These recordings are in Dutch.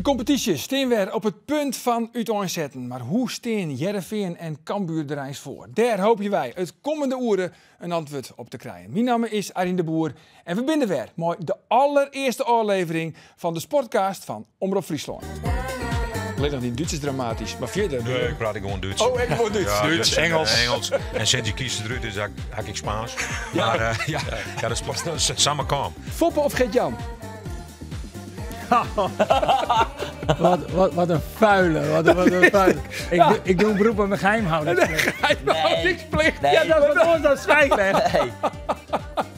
competitie staan weer op het punt van uiteenzetten. Maar hoe staan Heerenveen en Cambuur er eens voor? Daar hopen wij het komende uren een antwoord op te krijgen. Mijn naam is Arjen de Boer en we binden weer mooi de allereerste aflevering van de Sportcast van Omroep Friesland. Alleen nog die Duits is dramatisch, maar verder. Nee, ik praat gewoon Duits. Oh, ik word Duits. Ja, Duits, Engels. En sinds je kiest eruit is hak ik Spaans. Maar dat is pas samen kan. Foppe of Gert-Jan? Wat een vuile. Wat een vuile. Ik doe een beroep op mijn geheimhoudingsplicht. Geheimhoudingsplicht. Ja, dat is wat ons dat schijnrecht. Nee.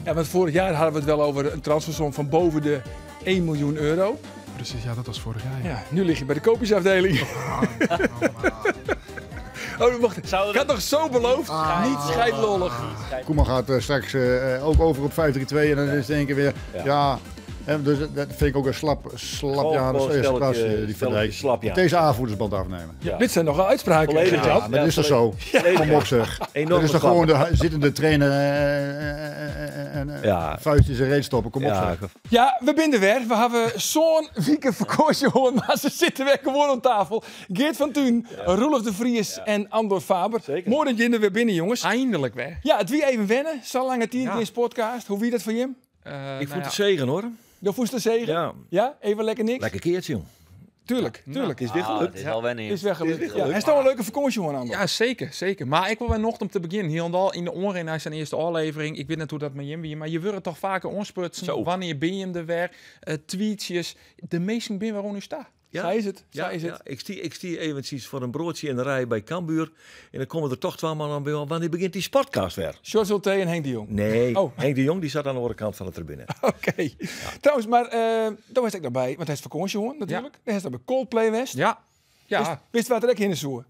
Ja, want vorig jaar hadden we het wel over een transfersom van boven de 1 miljoen euro. Precies, ja, dat was vorig jaar. Ja, nu lig je bij de koopjesafdeling. Oh, wacht. Ik had nog zo beloofd. Niet scheidlollig. Koeman gaat straks ook over op 5-3-2 en dan is het één keer weer... Ja. Dus dat vind ik ook een slap jaar de eerste klas die Verdijk. Deze aanvoerdersband afnemen. Ja. Dit zijn nogal uitspraken. Volledig, Ja, maar dat is toch zo? Kom op zeg. Dat is toch gewoon de zittende trainer en vuist in zijn reet stoppen. Kom op zeg. Ja, we binden weer. We hebben zo'n weekend verkozen hoor, maar ze zitten weer gewoon aan tafel. Geert van Thun, Roelof de Vries en Andor Faber. Zeker. Mooi dat jullie er weer binnen, jongens. Eindelijk weer. Ja, het wie even wennen. Zo lange tijd in deze podcast. Hoe wie dat voor je? Ik voel de zegen hoor. De voest te zeggen? Ja. Ja, even lekker niks? Lekker keertje jong. Tuurlijk. Is weer gelukt. Het is wel wennen. Is weggelukt. Ja, hij is toch een leuke vakantie hoor, Andor. Ja, zeker. Maar ik wil wel nog om te beginnen. Hier en al in de onrein na zijn eerste aflevering. Ik weet niet hoe dat met je, maar je wordt toch vaker onsputsen. Zo. Wanneer ben je er weer? Tweetjes. De meesten ben waarom nu sta. Ja. Zij is het. Ja, ik stier eventjes voor een broodje in de rij bij Cambuur. En dan komen er toch 12 man aan bij. Wanneer begint die sportcast weer? George Zulte en Henk de Jong. Nee, Oh. Henk de Jong die zat aan de andere kant van de tribune. Oké. Trouwens, maar daar was ik nog bij. Want hij is vakantie hoor, natuurlijk. Daar is dat bij Coldplay West. Ja. Wist wat er ook in is zo?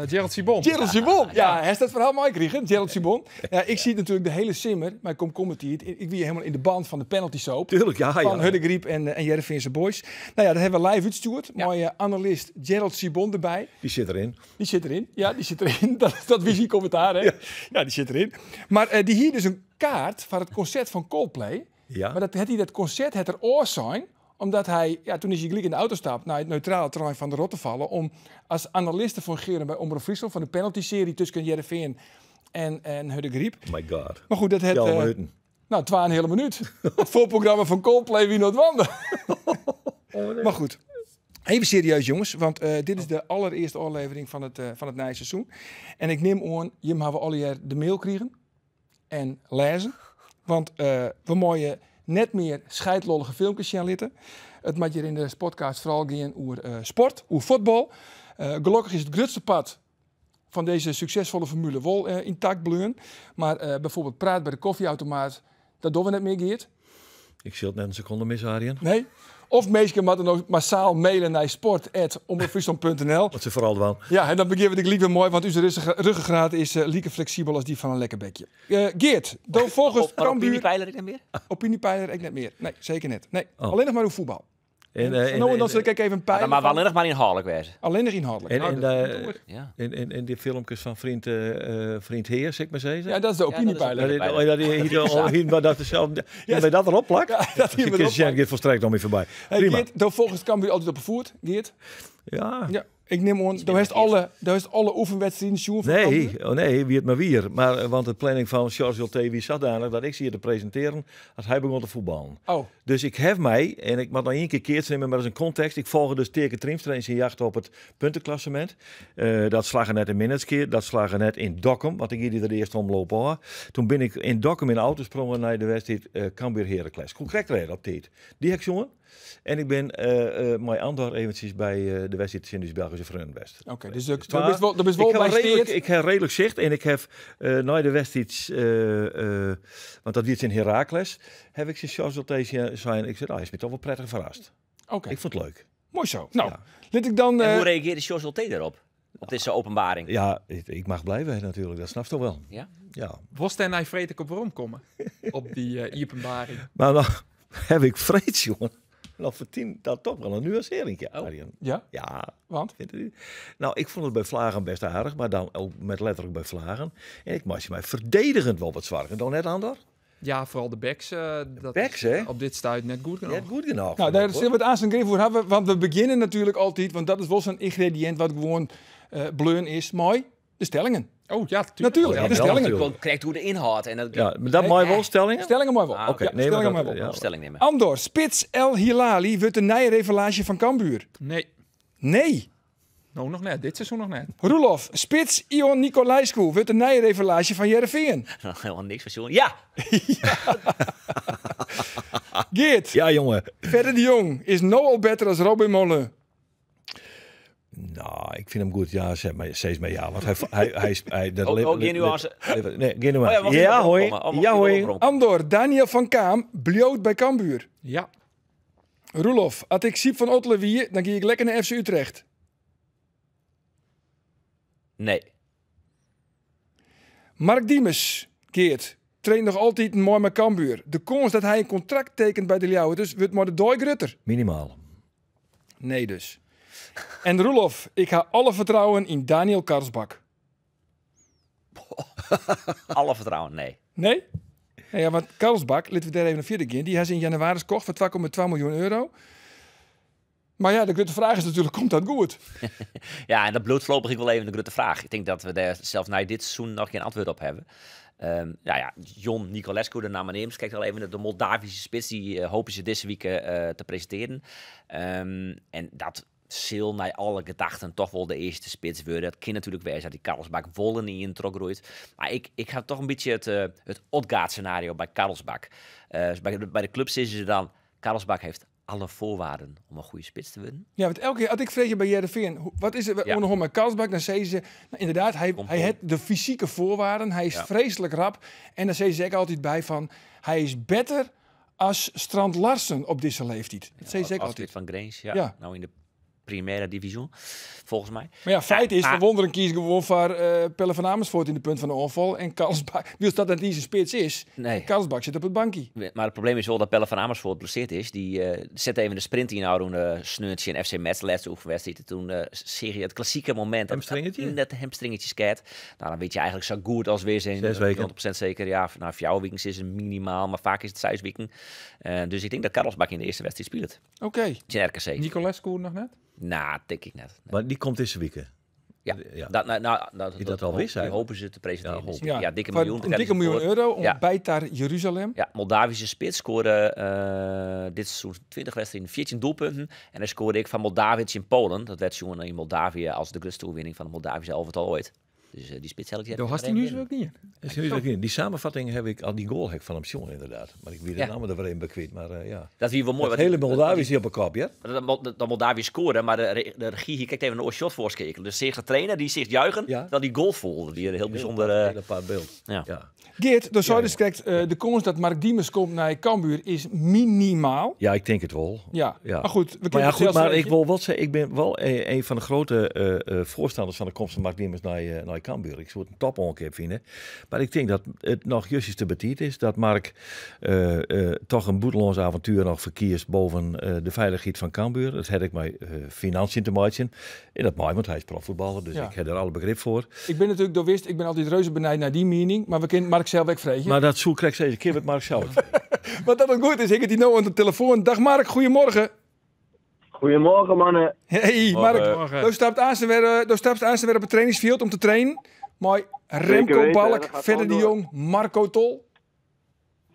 Gerald Sibon. Gerald Sibon. Ja, hij is dat verhaal mooi gekregen. Gerald Sibon. Ja, ik zie natuurlijk de hele simmer, maar ik kom het hier. Ik wie helemaal in de band van de penalty soap. Tuurlijk, ja. Van Huddegriep en Heerenveense Boys. Nou ja, dat hebben we live uitgestuurd. Mooie analist Gerald Sibon erbij. Die zit erin. Die zit erin. Ja, die zit erin. Dat visie commentaar, hè? Ja, die zit erin. Maar die hier dus een kaart van het concert van Coldplay. Ja. Maar dat concert het er oor zijn, omdat hij, toen is hij gelijk in de auto stapt naar het neutrale terrein van de Rottevallen om als analist te fungeren bij Omroep Friesland van de penalty-serie tussen Heerenveen en Huddegriep. Oh my god. Maar goed, dat het... Ja, minuten. Nou, 2,5 minuut. Het voorprogramma van Coldplay wie nooit wanden. Maar goed. Even serieus jongens, want dit is de allereerste aflevering van het nieuwe seizoen. En ik neem aan, je hebben al hier de mail krijgen en lezen. Want we mooien net meer scheidlollige filmpjes gaan laten. Het moet hier in de podcast vooral gaan over sport, over voetbal. Gelukkig is het grootste pad van deze succesvolle formule wel intact blijven. Maar bijvoorbeeld praat bij de koffieautomaat, dat doen we net meer, Geert. Ik zie het net een seconde mis, Arjen. Nee. Of mensen moeten ook massaal mailen naar sport@omroepfriesland.nl. Wat ze vooral wel. Ja, en dan beginnen we de weer mooi, want onze ruggengraat is lieke flexibel als die van een lekker bekje. Geert, dan volgens Maar Cambuur... opiniepeiler ik niet meer? Opiniepeiler ik net meer. Nee, zeker net. Nee, Oh. alleen nog maar over voetbal. En Dan zal ik even een pijl. Maar alleen nog maar inhoudelijk wezen. Alleen nog inhoudelijk. Ja. in die filmpjes van vriend Heer, zeg ik maar zeggen. Ja, dat is de opiniepeiler. Dat dat erop plakt. Ja, dat hier Ik erop gaat volstrekt nog niet voorbij. Hey, Prima. Geert, dan volgens Cambuur altijd op voet. Geert? Ja. Ja, ik neem aan, daar is alle oefenwedstrijden zien van Cambuur. Nee, wie het maar weer. Maar want de planning van George TV zat zodanig dat ik zie te presenteren als hij begon te voetballen. Oh, Dus ik heb mij, en ik mag nog één keer keert nemen, maar dat is een context. Ik volg dus Teke Triemstra in zijn jacht op het puntenklassement. Dat slagen net in Minneskeer, dat slagen net in Dokkum, want ik hier er eerst omlopen hoor. Toen ben ik in Dokkum in de auto sprongen naar de wedstrijd Cambuur Heracles. Correct reden op tijd. Die heb ik jongen. En ik ben mijn Andor eventjes bij de wedstrijd Sint-Belgische Vreunwest. oké. Dus dat is wel bij Steert. Ik heb redelijk zicht en ik heb na de wedstrijd, want dat is in Heracles, heb ik Charles zijn. Ik zei, hij is me toch wel prettig verrast. Oké, Ik vond het leuk. mooi zo. Nou, Ja. let ik dan... En hoe reageerde George T daarop? Op deze openbaring? Ja, ik mag blijven natuurlijk, dat snap je toch wel. Ja? Ja. Was daar naar vreet ik op waarom komen? Op die openbaring. Maar dan heb ik vrees, jongen. Nou verdient dat toch wel een nuancering, Arjen. Ja, Ja, want? vindt u? Nou, ik vond het bij Vlagen best aardig, maar dan ook met letterlijk bij Vlagen. En ik moest mij verdedigend wel wat zwaar. Dan net ander. Ja, vooral de backs. Backs, hè? Op dit stuit net goed genoeg. Net goed genoeg. Nou, daar zullen we het aan zijn griff voor hebben. Want we beginnen natuurlijk altijd, want dat is wel zo'n ingrediënt wat gewoon bleun is. Mooi, de stellingen. Oh ja, Natuurlijk, ja, de wel stellingen. natuurlijk. Gewoon krijgt hoe de inhoud. En dat Ja, maar dat mooi wel stellingen? Stellingen mooi wel. Ah, Oké, Ja, nee, stellingen maar mooi wel. dat, ja. stelling nemen. Andor, Spits El Hilali wordt de nijrevelage van Cambuur. Nee. Nee. Nou, nog net. Dit seizoen nog net. Roelof, Spits Ion Nicolaescu wordt de nijrevelage van Heerenveen. Helemaal niks van Sjoen. Ja! Geert, Ja, jongen. Verder de Jong is nou al beter als Robin Molen. Nou, ik vind hem goed. Ja, zeg maar, steeds maar ja. Want hij dat Ook geen nuance. Nee, geen nuance. wacht, Ja, mag hoi. ik nog Ja, komen? hoi. Andor, Daniel van Kaam, bloot bij Cambuur. Ja. Roelof, als ik Siep van Ottelen wie, dan ga ik lekker naar FC Utrecht. Nee. Mark Diemers, Geert, traint nog altijd mooi met Cambuur. De kans dat hij een contract tekent bij de Ljouwen, dus wordt maar de dooi grutter. Minimaal. Nee dus. En Roelof, ik ga alle vertrouwen in Daniel Karsbak. Alle vertrouwen, nee. Nee? Ja, want Karsbak, laten we daar even naar verder gaan, die heeft in januari gekocht voor 2,2 miljoen euro. Maar ja, de grote vraag is natuurlijk, komt dat goed? Ja, en dat bloot voorlopig ik wel even de grote vraag. Ik denk dat we daar zelfs na dit seizoen nog geen antwoord op hebben. Jon Nicolescu, de naam neemt. Kijk al even naar de Moldavische spits. Die hopen ze deze week te presenteren. En dat zal naar alle gedachten toch wel de eerste spits worden. Dat kan natuurlijk wezen dat die Karlsbak wollen in trok roeit. Maar ik ga toch een beetje het Odgaard scenario bij Karlsbak. Bij de clubs is ze dan, Karlsbak heeft alle voorwaarden om een goede spits te worden. Ja, want elke keer als ik vreeg je bij Heerenveen, wat is er onderhand met Karsbak, dan zeggen ze, nou, inderdaad, hij heeft de fysieke voorwaarden, hij is vreselijk rap. En dan zeggen ze ook altijd bij van, hij is beter als Strand Larsen op deze leeftijd. Dat zeggen ze ook altijd. Van Grains, Ja. Nou in de Primera Division, volgens mij. Maar ja, feit is, de wonderen kies gewoon voor Pelle van Amersfoort in de punt van de aanval. En Karlsbak, dus dat het niet zijn spits is. Nee. Karlsbak zit op het bankje. Maar het probleem is wel dat Pelle van Amersfoort geblesseerd is. Die zette even de sprint in een sneurtje in FC Metz, de laatste oefenwedstrijd. En toen serie het klassieke moment. Hamstringetje? Net de hamstringetje skeert. Nou, dan weet je eigenlijk zo goed als weer zijn. 6 weken. 100% zeker. Ja, nou, 4 weken is het minimaal, maar vaak is het 6 weken. Dus ik denk dat Karlsbak in de eerste wedstrijd speelt. Oké. In RKC. Nicolescu nog net? Nou, denk ik net. Nee. Maar die komt deze week. Ja, Ja. dat al wist, die hè? hopen ze te presenteren. Ja, Dus hopen. Ja, dikke voor miljoen. een dikke miljoen euro om bij daar Jeruzalem. Ja, Moldavische spits scoorde dit seizoen 20 wedstrijden, 14 doelpunten. En hij scoorde ik van Moldavic in Polen. Dat werd jongen in Moldavië als de grootste overwinning van de Moldavische elftal ooit. Dus die spits heb ik Daar had hij nu zo ook niet in. Die samenvatting heb ik al die goal heb van hem zien inderdaad. Maar ik weet het Ja. namen er wel een bekweet. Maar ja. Dat is wel mooi. Het hele Moldavisch op een kop, ja? Dat Moldavië scoorde, maar de regie hier kijkt even naar een shot voorskeken. Dus zich de trainer die zich juichen, Ja. dat die goal voelde. Die een heel bijzonder. Een paar beeld. Ja. Ja. Geert, door Zuiders krijgt de kans dat Mark Diemers komt naar Cambuur is minimaal. Ja, ik denk het wel. Ja, Ja. maar goed. We Maar, kunnen ja, het goed, zelfs maar ik weten. wil wel zeggen, ik ben wel een van de grote voorstanders van de komst van Mark Diemers naar Cambuur. Ik zou het een top-onkeer vinden. Maar ik denk dat het nog juist te betiet is dat Mark toch een boeteloos avontuur nog verkiest boven de veiligheid van Cambuur. Dat heb ik mij financiën te maken. En dat mooi, want hij is profvoetballer, dus Ja. ik heb er alle begrip voor. Ik ben natuurlijk doorwist, ik ben altijd reuze benijd naar die mening. Maar we kunnen Mark zelf ook vregen. Maar dat zoek krijg ik steeds een keer met Mark zelf. Wat dat ook goed is, ik heb die nou aan de telefoon. Dag Mark, goedemorgen. Goedemorgen, mannen. Hey Mark, Morgen. je stapt aan weer op het trainingsveld om te trainen. Mooi. Remco weten, Balk, dat gaat Verder de gewoon Jong, Marco Tol.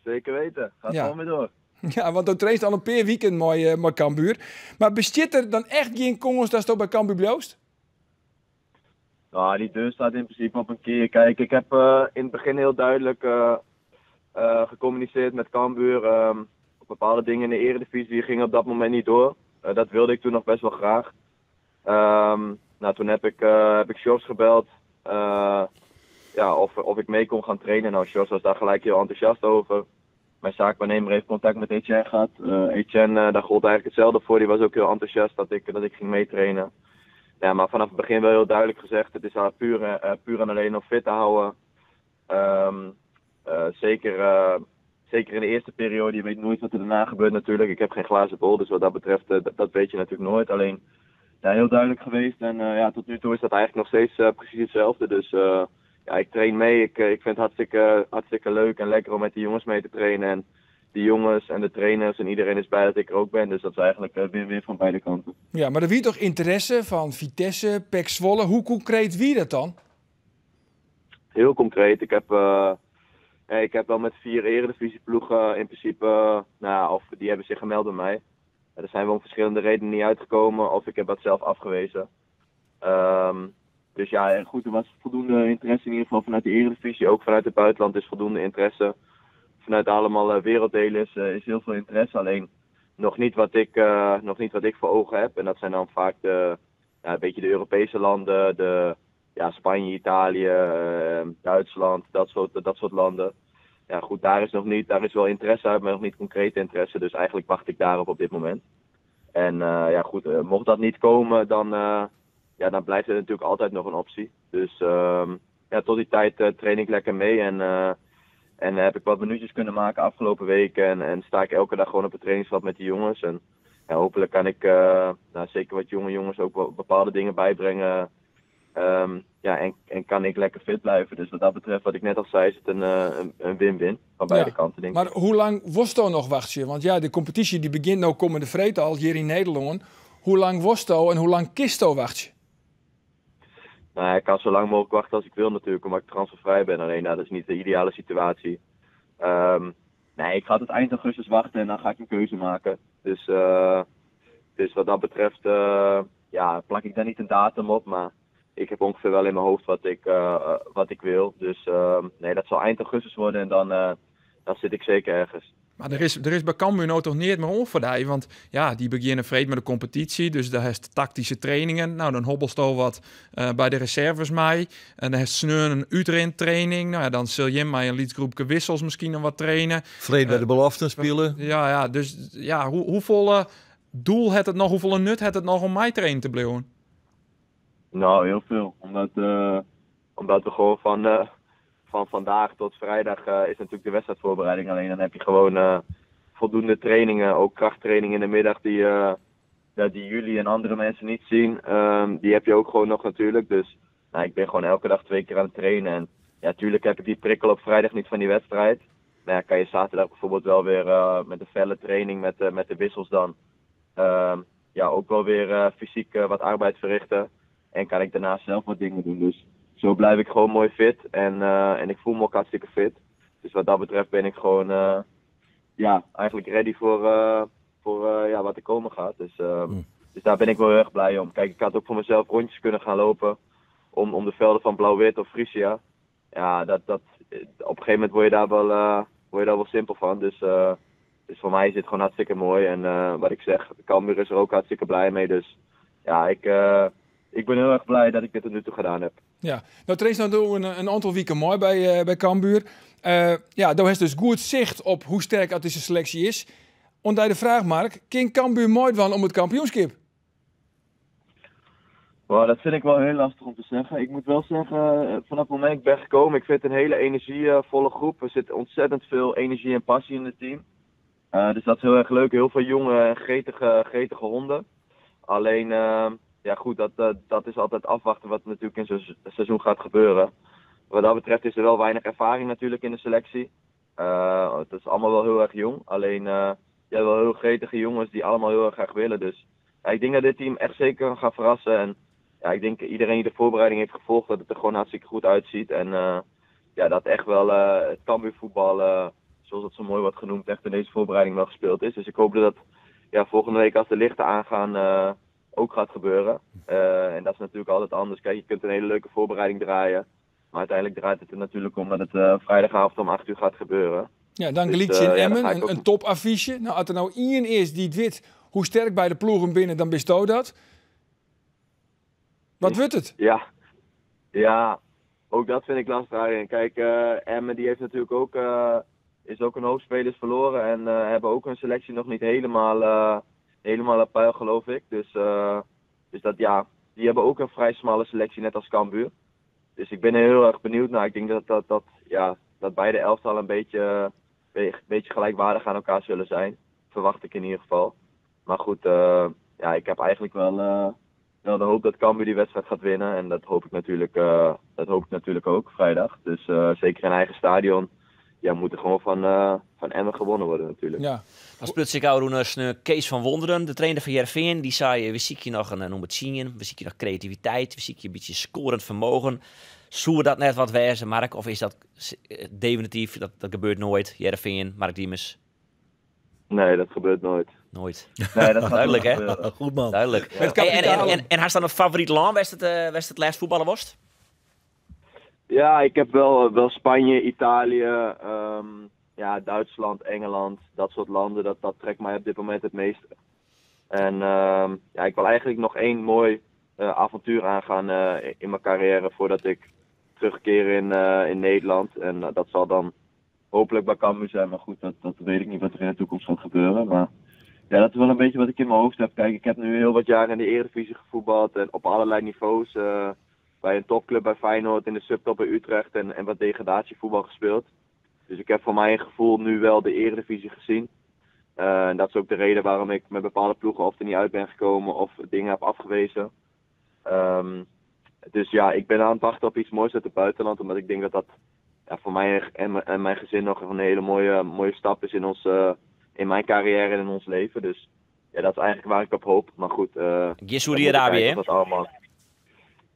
Zeker weten. Gaat Ja. gewoon weer door. Ja, want dan traint al een paar weekend met Cambuur. Maar bestaat er dan echt geen kans dat je bij Cambuur bloost? Nou, die deur staat in principe op een keer. Kijk, ik heb in het begin heel duidelijk gecommuniceerd met Cambuur. Bepaalde dingen in de eredivisie die gingen op dat moment niet door. Dat wilde ik toen nog best wel graag. Nou, toen heb ik Sjors gebeld. Of ik mee kon gaan trainen. Nou, Sjors was daar gelijk heel enthousiast over. Mijn zaakwaarnemer heeft contact met Etienne gehad. Etienne, daar gold eigenlijk hetzelfde voor. Die was ook heel enthousiast dat ik ging meetrainen. Ja, maar vanaf het begin wel heel duidelijk gezegd. Het is haar puur en alleen om fit te houden. Zeker in de eerste periode. Je weet nooit wat er daarna gebeurt natuurlijk. Ik heb geen glazen bol. Dus wat dat betreft, dat weet je natuurlijk nooit. Alleen, ja, heel duidelijk geweest. En tot nu toe is dat eigenlijk nog steeds precies hetzelfde. Dus ja, ik train mee. Ik vind het hartstikke leuk en lekker om met die jongens mee te trainen. En de jongens en de trainers en iedereen is blij dat ik er ook ben. Dus dat is eigenlijk win-win van beide kanten. Ja, maar er wie toch interesse van Vitesse, PEC Zwolle. Hoe concreet wie dat dan? Heel concreet. Ik heb wel met 4 eredivisieploegen in principe, of die hebben zich gemeld bij mij. Er zijn wel om verschillende redenen niet uitgekomen of ik heb dat zelf afgewezen. Dus ja, goed, er was voldoende interesse in ieder geval vanuit de eredivisie. Ook vanuit het buitenland is voldoende interesse. Vanuit allemaal werelddelen is heel veel interesse. Alleen nog niet wat ik voor ogen heb. En dat zijn dan vaak een beetje de Europese landen. Spanje, Italië, Duitsland, dat soort landen. Ja goed, daar is wel interesse uit, maar nog niet concrete interesse. Dus eigenlijk wacht ik daarop op dit moment. En mocht dat niet komen, dan blijft het natuurlijk altijd nog een optie. Dus tot die tijd train ik lekker mee en heb ik wat minuutjes kunnen maken afgelopen weken. En sta ik elke dag gewoon op het trainingsveld met die jongens. En hopelijk kan ik zeker wat jonge jongens ook wel bepaalde dingen bijbrengen. En kan ik lekker fit blijven. Dus wat dat betreft, wat ik net al zei, is het een win-win van beide kanten, denk ik. Maar hoe lang worsto nog wacht je? Want ja, de competitie die begint nou komende vrede al hier in Nederland. Hoe lang worsto en hoe lang kisto wacht je? Nou, ik kan zo lang mogelijk wachten als ik wil natuurlijk, omdat ik transfervrij ben. Alleen dat is niet de ideale situatie. Ik ga tot eind augustus wachten en dan ga ik een keuze maken. Dus wat dat betreft plak ik daar niet een datum op, maar ik heb ongeveer wel in mijn hoofd wat ik wil. Dus dat zal eind augustus worden en dan zit ik zeker ergens. Maar er is bij Cambuur nou toch niet meer onverdij, want ja, die beginnen vreed met de competitie, dus daar heeft tactische trainingen. Nou, dan hobbelst al wat bij de reserves mee. En dan heeft Sneur een Utrecht training. Nou ja, dan zul je mij een liedgroepje wissels misschien nog wat trainen. Vreed bij de beloften spelen. Ja, dus ja, hoeveel doel heeft het nog, hoeveel nut heeft het nog om mij trainen te blijven? Nou, heel veel. Omdat we gewoon van vandaag tot vrijdag is natuurlijk de wedstrijdvoorbereiding. Alleen dan heb je gewoon voldoende trainingen, ook krachttrainingen in de middag die jullie en andere mensen niet zien. Die heb je ook gewoon nog natuurlijk. Dus ik ben gewoon elke dag 2 keer aan het trainen. En ja, natuurlijk heb ik die prikkel op vrijdag niet van die wedstrijd. Maar ja, kan je zaterdag bijvoorbeeld wel weer met een felle training met de wissels dan. Ook wel weer fysiek wat arbeid verrichten. En kan ik daarna zelf wat dingen doen. Dus zo blijf ik gewoon mooi fit. En ik voel me ook hartstikke fit. Dus wat dat betreft ben ik gewoon eigenlijk ready voor wat er komen gaat. Dus daar ben ik wel heel erg blij om. Kijk, ik had ook voor mezelf rondjes kunnen gaan lopen. Om de velden van Blauw-Wit of Frisia. Ja, op een gegeven moment word je daar wel simpel van. Dus voor mij is het gewoon hartstikke mooi. En wat ik zeg, Cambuur is er ook hartstikke blij mee. Dus ja, ik ben heel erg blij dat ik dit tot nu toe gedaan heb. Ja, nou trains nou een aantal weken mooi bij Cambuur. Daar is dus goed zicht op hoe sterk deze selectie is. Onder de vraag, Mark, kan Cambuur mooi van om het kampioenschap? Wow, dat vind ik wel heel lastig om te zeggen. Ik moet wel zeggen, vanaf het moment dat ik ben gekomen, ik vind het een hele energievolle groep. Er zit ontzettend veel energie en passie in het team. Dus dat is heel erg leuk. Heel veel jonge, gretige honden. Alleen, dat is altijd afwachten wat natuurlijk in zo'n seizoen gaat gebeuren. Wat dat betreft is er wel weinig ervaring natuurlijk in de selectie. Het is allemaal wel heel erg jong. Alleen, wel heel gretige jongens die allemaal heel erg graag willen. Dus ik denk dat dit team echt zeker gaat verrassen. En ik denk iedereen die de voorbereiding heeft gevolgd, dat het er gewoon hartstikke goed uitziet. En dat echt wel het Cambuurvoetbal, zoals het zo mooi wordt genoemd, echt in deze voorbereiding wel gespeeld is. Dus ik hoop dat volgende week als de lichten aangaan ook gaat gebeuren. En dat is natuurlijk altijd anders. Kijk, je kunt een hele leuke voorbereiding draaien. Maar uiteindelijk draait het er natuurlijk om dat het vrijdagavond om 8 uur gaat gebeuren. Ja, dan Glitje in Emmen, een topaffiche. Nou, als er nou iemand is die het weet hoe sterk bij de ploegen binnen, dan bestoot dat. Wat wordt het? Ja, ook dat vind ik lastig. Kijk, Emmen die heeft natuurlijk ook, is ook een hoop spelers verloren. En hebben ook hun selectie nog niet helemaal op peil, geloof ik. Dus die hebben ook een vrij smalle selectie, net als Cambuur. Dus ik ben heel erg benieuwd naar. Ik denk dat beide elftallen een beetje gelijkwaardig aan elkaar zullen zijn. Verwacht ik in ieder geval. Maar goed, ik heb eigenlijk wel de hoop dat Cambuur die wedstrijd gaat winnen. En dat hoop ik natuurlijk ook vrijdag. Dus zeker in eigen stadion. Ja, moet er gewoon van Emmen gewonnen worden natuurlijk. Ja. Dan speelt zich ook Kees van Wonderen, de trainer van Heerenveen. Die zei, we zien je nog noem het zien, we zien je nog creativiteit, we zien je een beetje scorend vermogen. Zou dat net wat wezen, Mark? Of is dat definitief, dat gebeurt nooit, Heerenveen, Mark Diemers? Nee, dat gebeurt nooit. Nooit. Nee, dat gaat duidelijk, hè? Goed man. Duidelijk. En hij staat een favoriet land, was het laatst voetballen was? Ja, ik heb wel Spanje, Italië, Duitsland, Engeland, dat soort landen. Dat trekt mij op dit moment het meeste. En ik wil eigenlijk nog 1 mooi avontuur aangaan in mijn carrière voordat ik terugkeer in Nederland. En dat zal dan hopelijk bij Cambuur zijn. Maar goed, dat weet ik niet wat er in de toekomst gaat gebeuren. Maar ja, dat is wel een beetje wat ik in mijn hoofd heb. Kijk, ik heb nu heel wat jaar in de Eredivisie gevoetbald en op allerlei niveaus. Bij een topclub bij Feyenoord, in de subtop bij Utrecht en wat degradatievoetbal gespeeld. Dus ik heb voor mijn gevoel nu wel de Eredivisie gezien. En dat is ook de reden waarom ik met bepaalde ploegen of er niet uit ben gekomen of dingen heb afgewezen. Dus ja, ik ben aan het wachten op iets moois uit het buitenland. Omdat ik denk dat voor mij en mijn gezin nog een hele mooie stap is in mijn carrière en in ons leven. Dus ja, dat is eigenlijk waar ik op hoop. Maar goed. Saudi-Arabië, hè?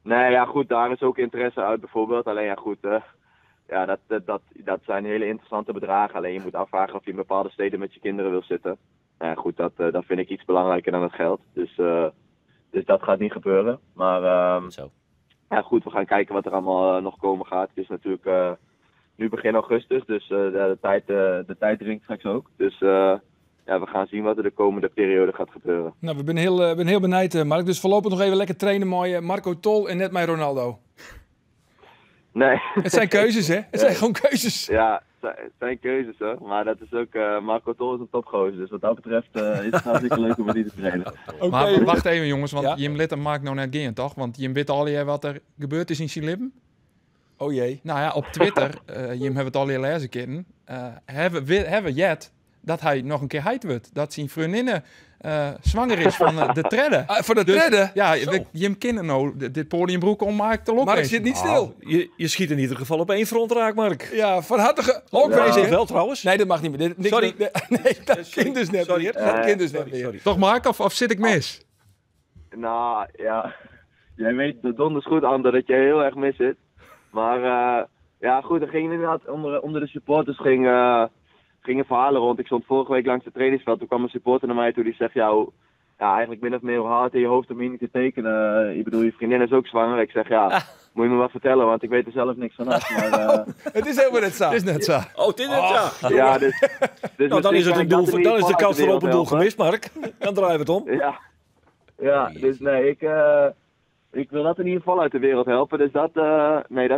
Nee, ja goed, daar is ook interesse uit bijvoorbeeld. Alleen ja goed, dat zijn hele interessante bedragen. Alleen je moet afvragen of je in bepaalde steden met je kinderen wil zitten. Nou ja goed, dat vind ik iets belangrijker dan het geld. Dus dat gaat niet gebeuren. Maar ja goed, we gaan kijken wat er allemaal nog komen gaat. Het is natuurlijk nu begin augustus, dus de tijd dringt straks ook. Dus we gaan zien wat er de komende periode gaat gebeuren. Nou, we ben heel benieuwd, Mark. Dus voorlopig nog even lekker trainen, mooi Marco Tol en net mijn Ronaldo. Nee. Het zijn keuzes, hè? Het zijn gewoon keuzes. Ja, het zijn keuzes, hoor. Maar dat is ook... Marco Tol is een topgozer. Dus wat dat betreft is het hartstikke leuk om met die te trainen. Okay. Maar wacht even, jongens. Want Jim Litten maakt nou net geen, toch? Want Jim weet al je wat er gebeurd is in zijn lippen. Oh jee. Nou ja, op Twitter, Jim heeft het al lezen kennen, hebben jet dat hij nog een keer heid wordt. Dat zijn vriendinnen zwanger is van de tredden. Van de tredden? Ja, Jim kennen nou dit podiumbroek ommaakt te lokken. Maar ik zit niet stil. Je schiet in ieder geval op 1 front raak, Mark. Ja, van harte ook wel trouwens. Nee, dat mag niet meer. Sorry. Nee, dat kind dus net weer. Dat kind dus net weer. Toch Mark, of zit ik mis? Nou, ja. Jij weet de donders goed, Ander, dat je heel erg mis zit. Maar ja, goed, er ging inderdaad onder de supporters gingen verhalen rond. Ik stond vorige week langs het trainingsveld. Toen kwam een supporter naar mij toe die zegt, eigenlijk min of meer hoe hard in je hoofd om hier niet te tekenen. Ik bedoel, je vriendin is ook zwanger. Ik zeg, moet je me wat vertellen, want ik weet er zelf niks van af. Maar, het is helemaal net zo. Het is net zo. Oh, het is net zo. Ja, dus nou, dan is het een doel, dan is de kans voor open doel gemist, Mark. Dan draaien we het om. Ja, dus nee, ik wil dat in ieder geval uit de wereld helpen. Dus dat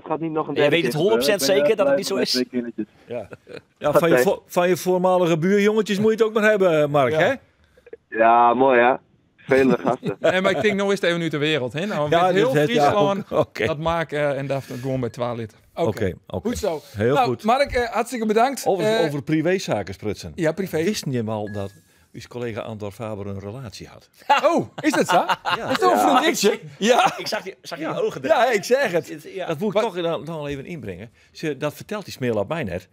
gaat niet nog een derde keer. Je weet het 100% zeker dat het niet zo is? Ja, van je voormalige buurjongetjes moet je het ook maar hebben, Mark, hè? Ja, mooi hè. Vele gasten. Maar ik denk nou is het even nu ter wereld. Hè? Nou, heel Friesland dat maken en dat gewoon bij 12 liter. Oké. Goed zo. Heel goed. Mark, hartstikke bedankt. Over privézaken sprutsen. Ja, privé. Wist je al dat uw collega Andor Faber een relatie had? Oh, is dat zo? Ja. Is dat een vriendinnetje? Ja. Ik zag je ogen. Ja, ik zeg het. Dat moet ik toch dan even inbrengen. Dat vertelt die smeel op mij net.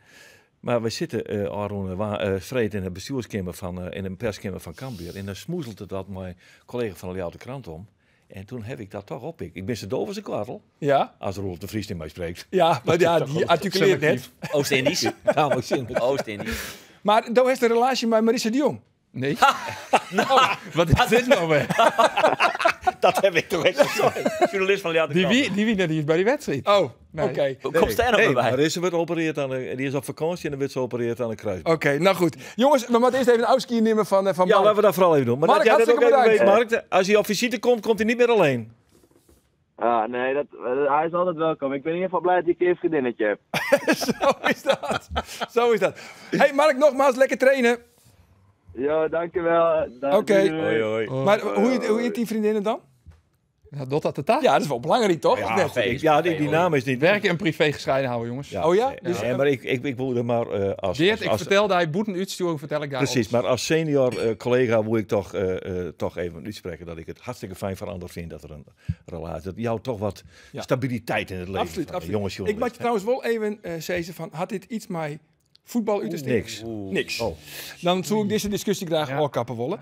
Maar we zitten Vreed in het bestuurskamer in een perskamer van Cambuur. En dan smoezelt het dat mijn collega van de Ljouwte Krant om. En toen heb ik dat toch op. Ik ben zo doof als een kwartel. Ja. Als Roel de Vries in mij spreekt. Ja, maar die articuleert net. Oost-Indisch. Oost-Indisch. Maar daar heeft een relatie met Marissa de Jong. Nee. Wat is dit nou weer? Dat heb ik toch echt gezegd. Journalist van Ljouwte Krant. Die wie net niet bij die wedstrijd. Oh, nee. Oké. Hoe komt Stijn nog bij? Marissa wordt geopereerd die is op vakantie en dan wordt ze geopereerd aan de kruisband. Oké, nou goed. Jongens, we moeten eerst even een oudskie nemen van Mark. Ja, laten we dat vooral even doen. Maar Mark, dat jij dat ook even weet, Mark. Als hij op visite komt, komt hij niet meer alleen. Nee, hij is altijd welkom. Ik ben in ieder geval blij dat ik een vriendinnetje heb. Zo is dat. Hey Mark, nogmaals lekker trainen. Ja, dankjewel. Oké. Hoi. Maar hoe heet die vriendinnen dan? Nou, dat de taak. Ja, dat is wel belangrijk, toch? Of net? Die naam is niet... Werken en privé gescheiden houden, jongens. Ja. Oh ja? Dus, maar ik wil er maar als... Geert, ik als vertelde hij boeten uitsturen, vertel ik daar precies, maar als senior collega wil ik toch even uitspreken dat ik het hartstikke fijn veranderd vind dat er een relatie... Dat jou toch wat stabiliteit in het leven Absoluut, van absoluut. jongens. Ik mag je trouwens wel even zeggen van, had dit iets met voetbal uit te steken? Niks. Oh. Dan zou ik deze discussie graag oorkappen willen.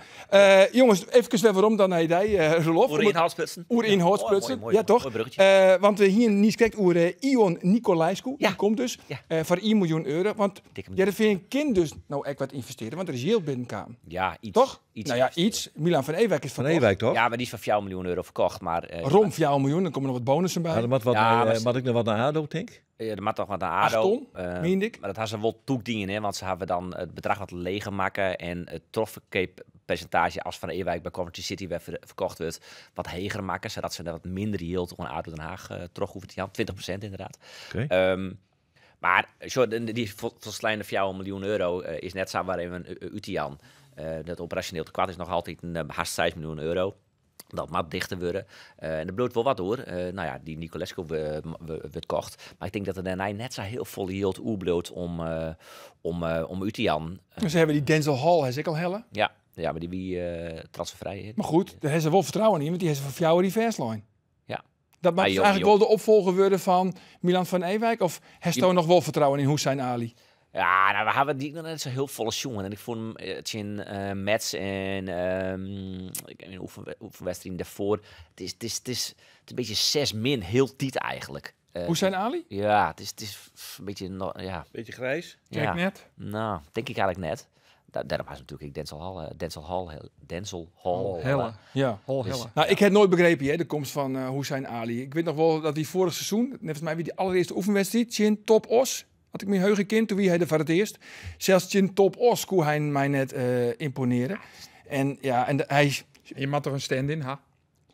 Jongens, even waarom dan naar jij, Rolof. Oer inhoudsplutsen. Oer inhoudsplutsen, Mooi, ja toch? Mooi bruggetje. Want hier niet kijkt oer Ion Nicolaescu, die komt dus Ja. voor 1 miljoen euro. Want Dikke Heerenveen kan dus nou echt wat investeren, want er is heel binnenkamer. Ja, iets. Toch? Iets Nou ja, iets. Milan van Ewijk is Van verkocht. Ewijk toch? Ja, maar die is van 4 miljoen euro verkocht. Maar, Rond 4 miljoen, dan komen nog wat bonussen bij. Ja, wat ik nog wat naar ADO denk? er mag toch wat naar 8 ADO. ton, meende ik. Maar dat had ze wel toedienen, hè, want ze hebben dan het bedrag wat leger maken en het trofkeeppercentage als Van Ewijk bij Coventry City werd verkocht wordt, wat heger maken, zodat ze er wat minder yield om ADO Den Haag terug hoeven te gaan. 20% inderdaad. Okay. Maar zo, die volslijnde 4 miljoen euro is net zo waar even Utian. Dat operationeel tekort is nog altijd een haast 6 miljoen euro. Dat moet dichter worden. En er bloot wel wat door. Nou ja, die Nicolescu werd kocht. Maar ik denk dat er daarna net zo heel vol yield oerbloot om Utian. Ze hebben die Denzel Hall, hij is ook al helle. Ja, maar die wie transfervrij is. Maar goed, daar hebben ze wel vertrouwen in, want die hebben ze van jou reverse line. Ja. Dat mag dus eigenlijk wel de opvolger worden van Milan van Ewijk? Of heeft je nog wel vertrouwen in Hussein Ali? Ja, nou, we hebben die nog net zo heel volle jongen. En ik vond het in Mets en een oefenwedstrijd daarvoor. Het is een beetje 6-, heel tiet eigenlijk. Hussein Ali? Ja, het is een beetje... ja. Beetje grijs? Kijk net. Nou, denk ik eigenlijk net. Daarom was natuurlijk Denzel Hall. Helle. Ja. Helle. Nou, ik heb nooit begrepen de komst van Hussein Ali. Ik weet nog wel dat hij vorig seizoen, net als mij wie die allereerste oefenwedstrijd, Chin Top Os, had ik me heugen kind, toen wie hij er voor het eerst. Zelfs Chin Top Os kon hij mij net imponeren. En ja, en hij... Je mag toch een stand-in, ha?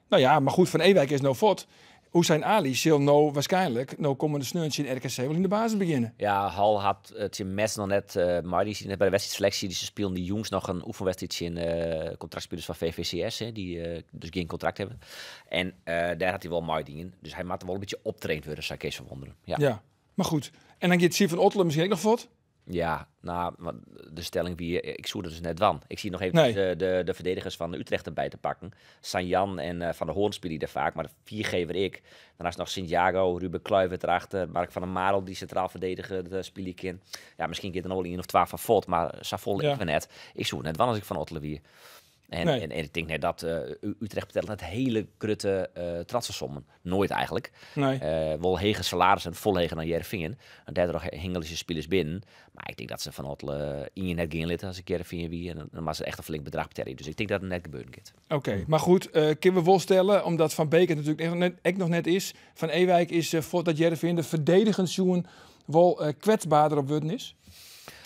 Nou ja, maar goed, Van Ewijk is nou fot. Hussein Ali zal nou waarschijnlijk nou komende sneuntje in RKC wel in de basis beginnen. Ja, Hal had het in Mets nog net, maar die zien net bij de wedstrijdselectie, die ze speelden die jongens nog een oefenwedstrijdje in contractspelers van VVCS, die dus geen contract hebben. En daar had hij wel mooi dingen. Dus hij maakt wel een beetje optraind worden, zou ik eens verwonderen. Ja, maar goed. En dan gaat Sivan Ottelen misschien ook nog fot. Ja, nou, de stelling wie ik zoek er dus net van. Ik zie nog even de verdedigers van Utrecht erbij te pakken. Sanjan en Van der Hoorn spelen daar vaak, maar de 4 gever ik. Daarnaast nog Santiago, Ruben Kluivert erachter, Mark van der Marel die centraal verdediger, de speel ik in. Ja, misschien gaat er nog wel 1 of 12 van Vot, maar Savol ik net. Ik zoek net van als ik van Ottelen weer. En ik denk net dat Utrecht betelt net hele krutte transfersommen. Nooit eigenlijk. Nee. Wel hege salarissen, vol heger dan Heerenveen. En daardoor hingen ze spelers binnen. Maar ik denk dat ze van Ottelen in je net gaan litten als ik Heerenveen wie. En dan was ze echt een flink bedrag betalen. Dus ik denk dat het net gebeuren gaat. Oké, maar goed, kunnen we wel stellen, omdat Van Beek het natuurlijk nog net is. Van Ewijk is voordat Heerenveen de verdedigend zoen wel kwetsbaarder op worden is.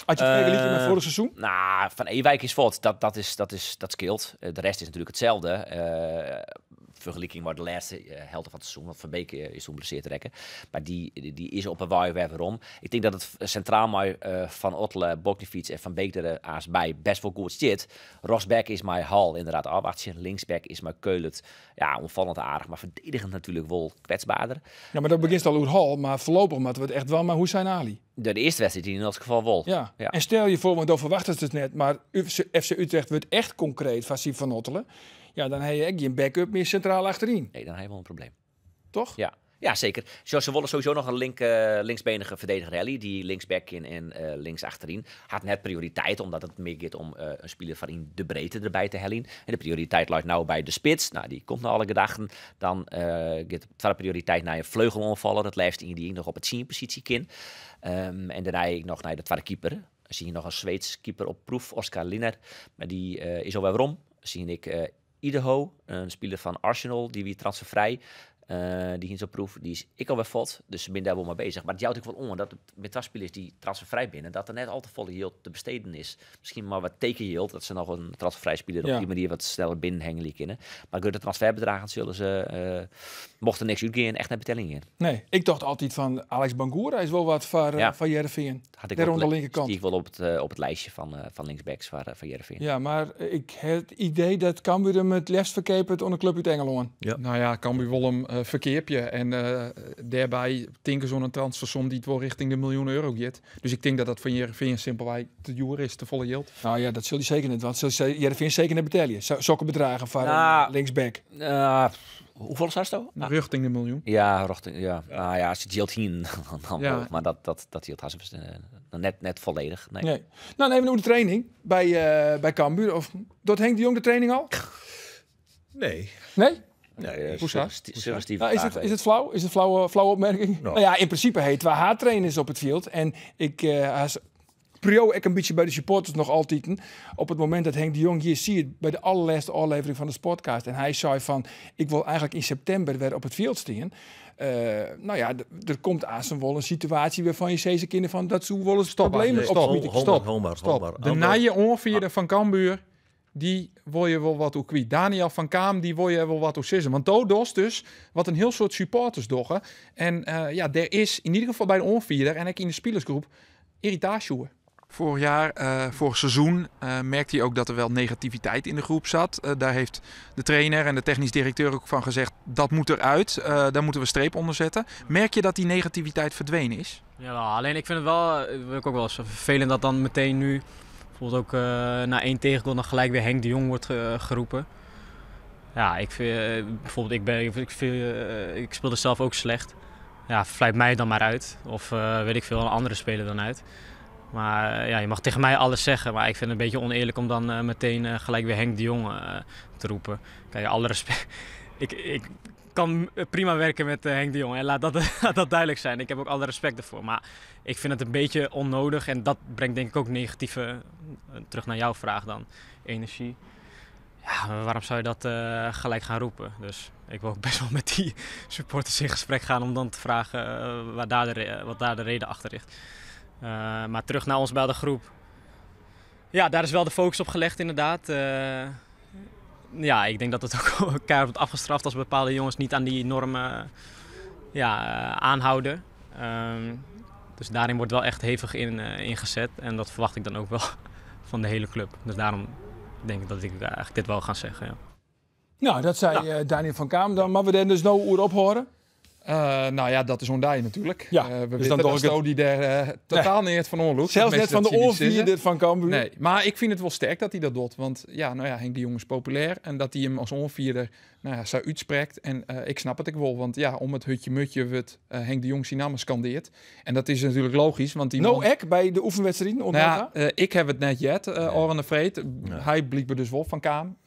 Had je het vergeleken met vorig seizoen? Nou, Van Ewijk is wat. Dat scheelt. De rest is natuurlijk hetzelfde. Vergelijking met de laatste helft van het seizoen. Want Van Beek is toen blesseerd te rekken. Maar die is op een waai weer waarom. Ik denk dat het centraal maar Van Ottelen, Boknifiets en Van Beek er aans bij best wel goed zit. Rosberg is mijn Hal inderdaad afwachtje. Linksback is mijn Keulet. Ja, onvallend aardig. Maar verdedigend natuurlijk wel kwetsbaarder. Ja, maar dat begint al hoe Hal. Maar voorlopig moeten we het echt wel maar Hussein Ali. De eerste wedstrijd die in elk geval wel. Ja. En stel je voor, want dan verwachten ze het net. Maar FC Utrecht wordt echt concreet van Siep van Ottelen. Ja, dan heb je echt geen backup meer centraal achterin. Nee, dan heb je wel een probleem. Toch? Ja, zeker. Ze willen sowieso nog een linksbenige verdediger rally. Die linksback in en links achterin. Had net prioriteit, omdat het meer gaat om een speler van in de breedte erbij te hellen. En de prioriteit ligt nou bij de spits. Nou, die komt naar alle gedachten. Dan gaat de prioriteit naar een vleugelonvaller. Dat lijst in die nog op het 10 positie kin. En daarna ik nog naar de tweede keeper. Dan zie je nog een Zweeds keeper op proef, Oscar Linner. Maar die is alweer waarom. Zie ik Idaho, een speler van Arsenal, die weer transfervrij. Die ging zo'n proef, die is ik alweer vod, dus ze ben daar wel mee bezig. Maar het jouwt ook wel om dat het met spelers die transfervrij binnen, dat er net al te volle yield te besteden is. Misschien maar wat tekenyield, dat ze nog een transfervrij speler op die manier wat sneller binnenhengelen kunnen. Maar door de transferbedragen zullen ze, mochten niks uitgaan, echt naar betelling in. Nee, ik dacht altijd van Alex Bangura is wel wat van Heerenveen. Had ik daar aan de linkerkant. Die ik wel op het lijstje van linksbacks van Heerenveen. Ja, maar ik heb het idee dat Cambuur hem het liefst verkeepert onder club uit Engeland. Ja. Nou ja, Cambuur wil hem verkeerpje. En daarbij tinken zo'n transfersom die het wel richting de €1 miljoen gaat. Dus ik denk dat dat van Heerenveen simpelweg te duur is, te volle yield. Nou ja, dat zul je zeker niet. Want Heerenveen zeker niet betalen. Zulke bedragen van linksback. Hoeveel is dat? Richting de €1 miljoen. Ja, als het yield heen, dan wel. Maar dat yield has net volledig. Nee. Nou, even over de training bij Cambuur. Of doet Henk de Jong de training al? Nee. Nee? Nee, is het flauw? Is het flauwe opmerking? Nou ja, in principe heet we haattrainers op het veld. En ik prio ik een beetje bij de supporters nog altijd. Op het moment dat Henk de Jong hier ziet bij de allerlaatste aflevering van de podcast. En hij zei van, ik wil eigenlijk in september weer op het veld staan. Nou ja, er komt aan wel een situatie waarvan je zegt kinderen van dat zo wel eens problemen Stop. De naaie onvierder van Cambuur, die wil je wel wat hoe kwijt. Daniel van Kaam, die wil je wel wat hoe sissen. Want Todos dus, wat een heel soort supporters doggen. En er is in ieder geval bij de onvierder en ik in de spelersgroep irritatie. Vorig seizoen merkte hij ook dat er wel negativiteit in de groep zat. Daar heeft de trainer en de technisch directeur ook van gezegd, dat moet eruit. Daar moeten we streep onder zetten. Merk je dat die negativiteit verdwenen is? Ja, alleen ik vind het wel, vind ik ook wel eens vervelend dat dan meteen nu, bijvoorbeeld ook na 1 tegengoal nog gelijk weer Henk de Jong wordt geroepen. Ja, ik vind, bijvoorbeeld ik speelde zelf ook slecht. Ja, fluit mij dan maar uit. Of weet ik veel, een andere speler dan uit. Maar ja, je mag tegen mij alles zeggen, maar ik vind het een beetje oneerlijk om dan meteen gelijk weer Henk de Jong te roepen. Kijk, alle respect. Ik kan prima werken met Henk de Jong en laat dat duidelijk zijn. Ik heb ook alle respect ervoor, maar ik vind het een beetje onnodig en dat brengt denk ik ook negatieve, terug naar jouw vraag dan, energie. Ja, waarom zou je dat gelijk gaan roepen? Dus ik wil ook best wel met die supporters in gesprek gaan om dan te vragen wat daar de reden achter ligt. Maar terug naar ons bij de groep. Ja, daar is wel de focus op gelegd inderdaad. Ja, ik denk dat het ook keihard wordt afgestraft als bepaalde jongens niet aan die normen aanhouden. Dus daarin wordt wel echt hevig ingezet. En dat verwacht ik dan ook wel van de hele club. Dus daarom denk ik dat ik eigenlijk dit wel ga zeggen. Ja. Nou, dat zei Daniel van Kaam dan. Maar we dan dus nou oer ophoren. Nou ja, dat is ondij natuurlijk. Ja, we dus weten dat Sto die daar totaal niet van onloekt. Zelfs net van de oorvierde van Cambuur. Nee, maar ik vind het wel sterk dat hij dat doet. Want Henk de Jong is populair. En dat hij hem als onvierder zo uitspreekt. En ik snap het ook wel. Want ja, om het hutje-mutje wordt Henk de Jong zijn naam scandeert. En dat is natuurlijk logisch. Want die ek bij de oefenwedstrijden? Ik heb het net jet, Orne Vreed. Hij blijkbaar dus wel van Kaam.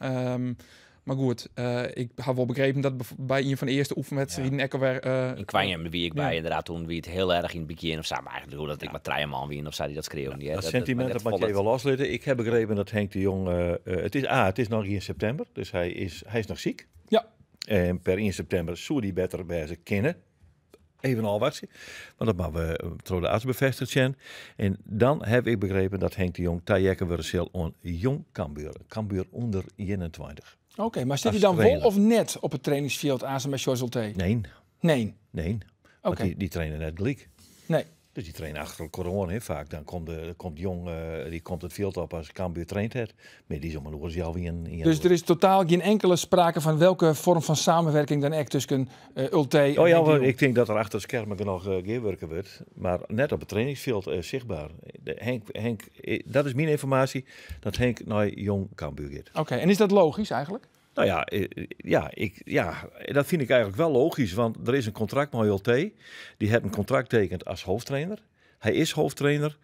Maar goed, ik had wel begrepen dat bij een van de eerste oefenwedstrijden ik alweer... in Kwijnjem wie ik bij inderdaad toen wie het heel erg in het begin of samen eigenlijk hoe dat ik maar Treijerman wie of zei die dat schreeuwen. Dat sentiment dat mag je wel loslaten. Ik heb begrepen dat Henk de Jong, het is nog in september, dus hij is nog ziek. Ja. En per 1 september zou hij beter bij zijn kennen. Even al wat, want dat mag we door de arts bevestigd zijn. En dan heb ik begrepen dat Henk de Jong tajekken wordt zal on jong Cambuur onder 21. Oké, maar zit hij dan wel of net op het trainingsveld aan zijn met José? Nee. Want die trainen net gelijk. Nee. Dus die trainen achter corona vaak. Dan komt Jong, die komt het veld op als Cambuur traint het. Maar die zomaar nog eens jou weer in. Dus er is totaal geen enkele sprake van welke vorm van samenwerking dan echt tussen Ulte en Henk. Ik denk dat er achter de schermen nog gewerken wordt. Maar net op het trainingsveld zichtbaar. Henk, dat is mijn informatie, dat Henk naar Jong Cambuur gaat. Oké, en is dat logisch eigenlijk? Nou dat vind ik eigenlijk wel logisch, want er is een contract met Ulte. Die heeft een contract getekend als hoofdtrainer. Hij is hoofdtrainer.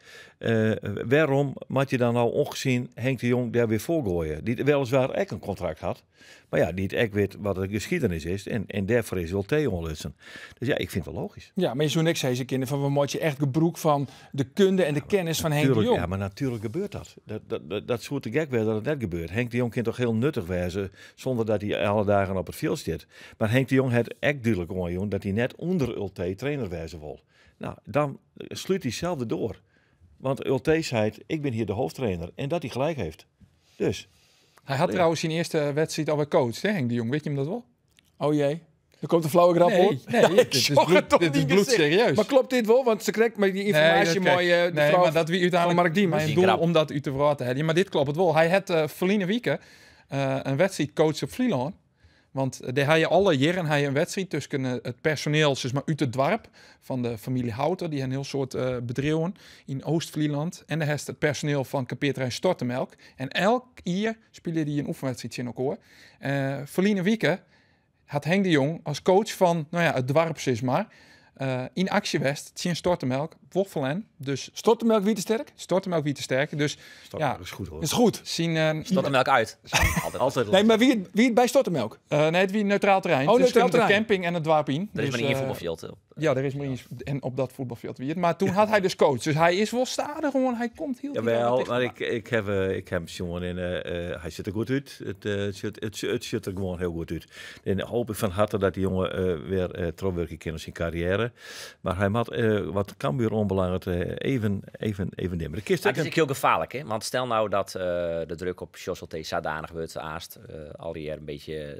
Waarom moet je dan nou ongezien Henk de Jong daar weer voorgooien? Die weliswaar ook een contract had. Maar ja, die ook weet wat de geschiedenis is. En daarvoor is wel Theo onlussen. Dus ja, ik vind het wel logisch. Ja, maar je zou niks zeggen, kinderen, van we moet je echt gebroek van de kunde en de kennis van Henk de Jong. Ja, maar natuurlijk gebeurt dat. Dat soort te gek weer dat het net gebeurt. Henk de Jong kan toch heel nuttig wezen zonder dat hij alle dagen op het veld zit. Maar Henk de Jong had echt duidelijk gewoon dat hij net onder Ulte trainer wezen wil. Nou, dan sluit hij zelf door. Want Ulte zei, ik ben hier de hoofdtrainer. En dat hij gelijk heeft. Dus. Hij had trouwens zijn eerste wedstrijd alweer coach, hè, Henk de Jong. Weet je hem dat wel? Oh jee. Er komt een flauwe grap hoor. Nee, dit is bloedserieus. Maar klopt dit wel? Want ze krijgt maar die informatie mooi. Nee, maar dat wie uiteindelijk Mark Diem. Mijn doel om dat u te verwachten hebben. Maar dit klopt het wel. Hij had verleden weken een wedstrijd coach op Vlieland. Want daar had je alle jaren een wedstrijd tussen het personeel, zeg maar uit het dorp van de familie Houter, die een heel soort bedrijven in Oost-Vlieland. En daar heeft het personeel van Kapeerterrein Stortemelk. En elk jaar speelde die een oefenwedstrijd in elkaar. Verleden weken had Henk de Jong als coach van het dorp, zeg maar, in Actiewest, Tien Stortemelk, Woffelen. Dus Stortemelk wie te sterk? Stortemelk wie te sterk. Dus Stortemelk is goed hoor. Is goed. Stortemelk uit. Altijd. Nee, maar wie het bij Stortemelk? Nee, het wie neutraal terrein. Oh, dus neutraal de terrein. camping en het dorp in. Er is maar één voetbalveld. Ja, er is maar eens en op dat voetbalveld weer. Maar toen had hij dus coach. Dus hij is wel stadig gewoon. Hij komt heel Jawel, maar ik heb jongen in. Hij ziet er goed uit. Het ziet er gewoon heel goed uit. En hoop ik van harte dat die jongen weer terugwerken kan in zijn carrière. Maar hij had wat Cambuur onbelangrijk even nemen. Het is heel gevaarlijk, hè? Want stel nou dat de druk op Jos Ulte zodanig wordt aast. Al die een beetje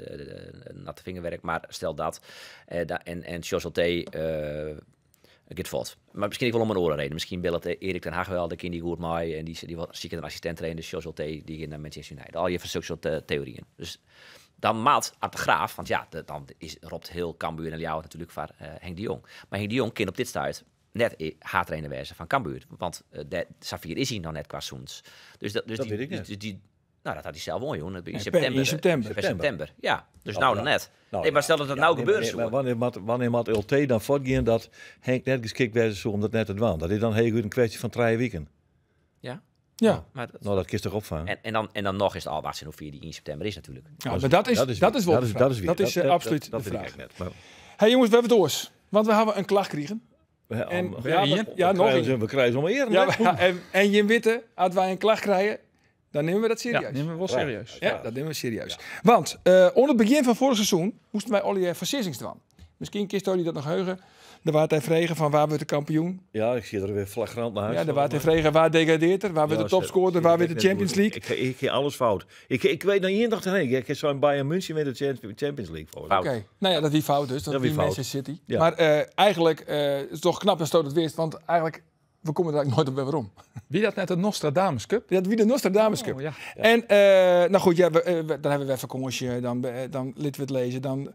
natte vingerwerk. Maar stel dat. En Jos Ulte get valt. Maar misschien ik wel om een oren reden. Misschien belt Erik ten Hag wel, de kind die goed maai en die was ziek een assistent trainer, Jos Ulte die in Manchester United. Al je van zulke soort theorieën. Dus dan maat Art de Graaf, want ja, dan ropt heel Cambuur en Ljouwert natuurlijk voor Henk de Jong. Maar Henk de Jong kan op dit stuit net haattrainer wezen van Cambuur, want Safir is hij nog net qua Soens. Dus dat weet ik niet. Nou, dat had hij zelf wel, jongen. In september. Ja, dus nou net. Nee, maar stel dat het nou gebeurt. Wanneer moet Ulte dan voortgaan dat Henk net geschikt was om dat net te doen? Dat is dan heel goed een kwestie van 3 weken. Ja. Ja. Maar dat kist toch opvangen. En dan nog is het al wachten hoe 4 die in september is natuurlijk. Ja, maar dat is absoluut de vraag. Hey jongens, we hebben het doors. Want we hebben een klacht gekregen. We krijgen zomaar eer. En Jim Witte, als wij een klacht krijgen, dan nemen we dat serieus. Ja, nemen we wel serieus. Ja, dat nemen we serieus. Ja. Want onder het begin van vorig seizoen moesten wij Olivier Versissings doen. Misschien kist jullie dat nog heugen. Daar waar hij vregen van waar wordt de kampioen. Ja, ik zie er weer flagrant naar huis. Ja, daar waar hij vregen waar degradeert er, waar wordt de topscorer, waar wordt de Champions League. Ik heb alles fout. Ik weet nog één dag nee, ik heb zo'n Bayern München met de Champions League. Oké, nou ja, dat wie fout dus. Dat wie Manchester City. Ja. Maar eigenlijk is het toch knap dat het wist, want eigenlijk we komen er eigenlijk nooit op waarom. Wie dat net de Nostradamus Cup? Ja, wie de Nostradamus Cup. Ja. En nou goed, ja, dan hebben we even kongosje, dan lieten we het lezen, dan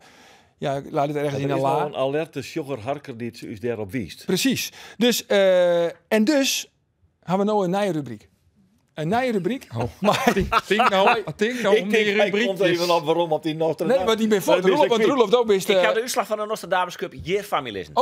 laat het ergens in een la. Een alerte Sjogger Harker die u daarop wiest. Precies. Dus hebben we nou een nieuwe rubriek. Een nieuwe rubriek. Oh. Maar denk nou om die rubriek. Ik komt even op waarom op die Nostradamus. Nee, maar die ben voor Roelof ook best. Ik ga de uitslag van de Nostradamus Cup hier familiezen.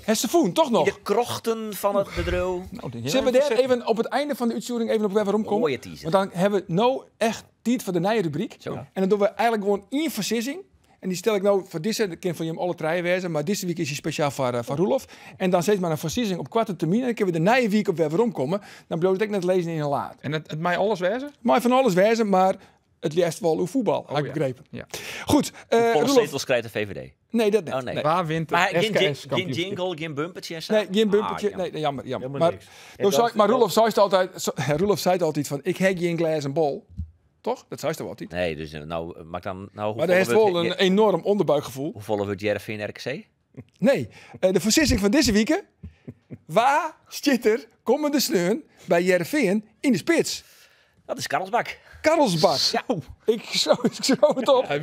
Hessefoen, toch nog. In de krochten van het bedrijf. Zullen we daar even op het einde van de uitzending even op waarom komen? Mooie teaser. Want dan hebben we nou echt tijd voor de nieuwe rubriek. Zo. En dan doen we eigenlijk gewoon één versissing. En die stel ik nou voor deze, ik ken van je hem alle 3 wezen, maar deze week is hij speciaal voor Roelof. En dan zet maar een versissing op korte termijn. En dan kunnen we de nieuwe week op weer rondkomen. Dan bedoel ik net lezen in een laad. En het mij alles wezen? Maar van alles wezen, maar het liefst wel uw voetbal, heb ik begrepen. Ja. Goed. Volle zetels krijgt de VVD. Nee, dat niet. Oh, nee. Waar wint maar geen jingle, geen bumpertje? Nee, geen bumpertje. Jammer. Maar Roelof zei het altijd van, ik heb geen glazen bol. Toch? Dat zei ze toch altijd? Nee, dus nou maak dan... Nou, maar daar heeft wel een enorm onderbuikgevoel. Hoe volle wordt Jervin RKC? Nee, de versissing van deze week. Waar zit er komende steun bij Jervin in de spits? Dat is Karlsbak. Ja. Ik schreeuw het op. Hij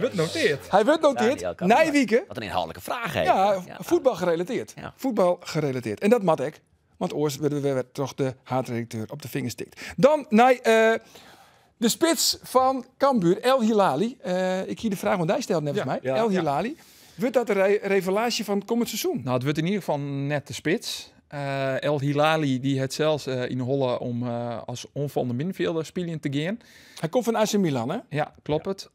wordt noteerd. Nijwieken. Wat een inhoudelijke vraag, hè? Ja, voetbal gerelateerd. Ja. Voetbal gerelateerd. En dat mat ik. Want oors werden we weer toch de haatredacteur op de vinger stikt. Dan naar... de spits van Cambuur, El Hilali. Ik hier de vraag, want hij stelt net mij. El Hilali. Wordt dat de revelatie van het komend seizoen? Nou, het wordt in ieder geval net de spits. El Hilali die het zelfs in Holle om als onvallende middenvelder spelen te gaan. Hij komt van AC Milan, hè? Ja, klopt het.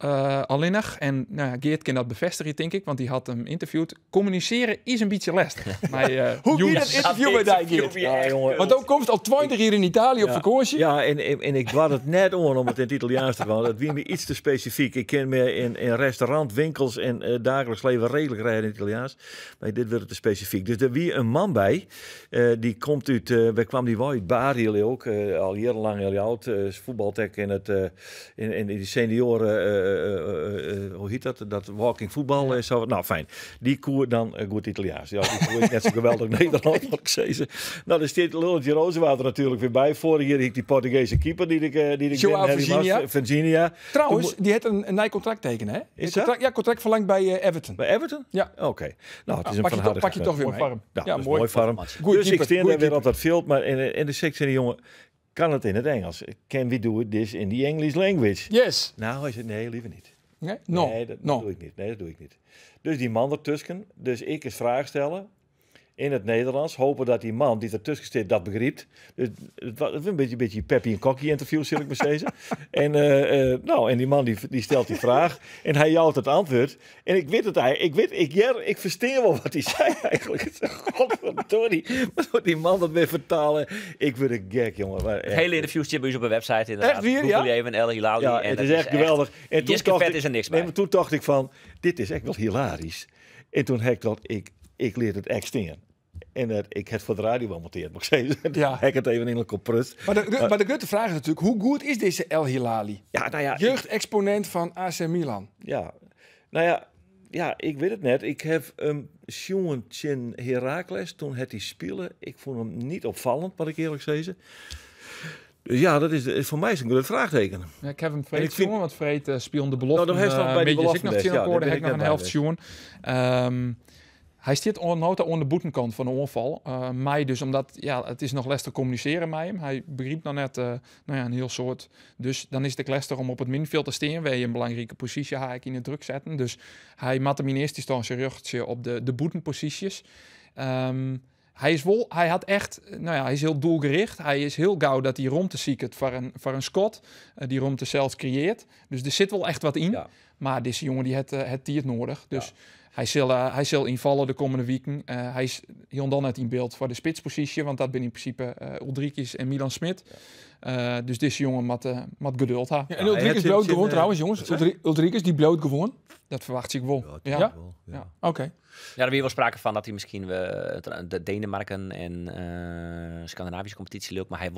Alleenig. En nou, Geert kan dat bevestigen, denk ik, want die had hem interviewd. Communiceren is een beetje lastig. Maar, hoe ging het interview bij die, Geert? Ja, jongen. Want ook komt al 20 hier in Italië op vakantie. Ja, en ik dwar het net om het in het Italiaans te doen. Dat wie me iets te specifiek. Ik ken me in restaurant, winkels en dagelijks leven redelijk rijden in het Italiaans. Maar dit wordt het te specifiek. Dus er wie een man bij, die komt uit, waar kwam die wel uit? Bariel ook, al jarenlang heel oud, voetbaltech in die senioren, hoe heet dat? Dat walking voetbal en zo. Nou, fijn. Die koer dan goed Italiaans. Ja, die koer is net zo geweldig Nederland, wat ik zei. Nou, er staat Lulletje Rozenwater natuurlijk weer bij. Vorig jaar had ik die Portugese keeper die ik João Virginia. Trouwens, die heeft een nieuw contract tekenen, hè? Is dat? Ja, contract verlengd bij Everton. Bij Everton? Ja. Oké. Nou, het is een pak je toch weer mee. Ja, mooi farm. Dus ik sta daar weer op dat veld, maar in de sectie die jongen kan het in het Engels. Can we do this in the English language? Yes. Nou, hij zegt nee, liever niet. Nee? No. Nee, dat doe ik niet. Nee, dat doe ik niet. Dus die man ertussen, dus ik eens vraag stellen in het Nederlands, hopen dat die man die ertussen zit dat begrijpt. Dus het was een beetje Peppy en Kokkie interview, zal ik maar zeggen. En die man die stelt die vraag en hij jouwt het antwoord. En ik weet het ik versteer wel wat hij zei eigenlijk. Godverdorie, maar die man dat weer vertalen. Ik word een gek, jongen. Maar het hele interview zit bij ons op een website inderdaad. Echt weer, Google je even El Hilali. Ja, en het is echt geweldig. En toen is er niks bij. Maar toen dacht ik van, dit is echt wel hilarisch. En toen heb ik dat, ik leer het echt steen. En ik heb voor de radio wel monteerd, moet ik zeggen. Ja. Ik het even in een comprust. Maar de grote vraag is natuurlijk, hoe goed is deze El Hilali? Ja, nou ja. Jeugdexponent van AC Milan. Ja, nou ja, ik weet het net. Ik heb jongen in Heracles, toen had hij spelen. Ik vond hem niet opvallend, wat ik eerlijk zeggen. Dus ja, dat is voor mij een groot vraagteken. Ja, ik heb hem Vreed jongen, want Vreed speelde de belofte. Nou, dan bij de belofte. Ik heb nog een helft jongen. Hij zit nota aan de boetenkant van de onval. Mij dus, omdat het is nog lastig communiceren met hem. Hij begreep nog net een heel soort. Dus dan is het lastig om op het middenveld te staan. Waar je een belangrijke positie haak in de druk zetten. Dus hij maakt hem in eerste instantie rugtje op de boetenposities. Hij is heel doelgericht. Hij is heel gauw dat hij ruimte ziet voor een schot. Die ruimte zelfs creëert. Dus er zit wel echt wat in. Ja. Maar deze jongen die het nodig. Dus ja. Hij zal invallen de komende weken. Hij is heel dan net in beeld voor de spitspositie. Want dat ben in principe Ulrikes en Milan Smit. Ja. Dus deze jongen moet geduld hebben. Ja, en Ulrikes bloot gewoon trouwens, jongens. Ulrikes die bloot gewoon. Dat verwacht ik wel. Ja? Oké. Ja, er weer wel sprake van dat hij misschien de Denemarken en Scandinavische competitie leuk, maar hij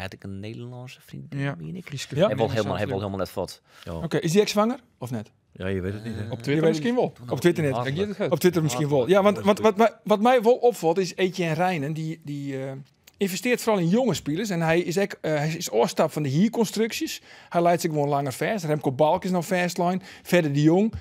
had ik een Nederlandse vriend. Ja. Hij wil helemaal net vod. Oké, is die ex zwanger of net? Ja, je weet het niet. Op Twitter misschien wel. Op Twitter net. Op Twitter misschien wel. Ja, want wat mij wel opvalt is Etienne Rijnen, die investeert vooral in jonge spelers. En hij is oorstap van de hierconstructies. Hij leidt zich gewoon langer vast. Remco Balk is nou fastline. Verder de Jong.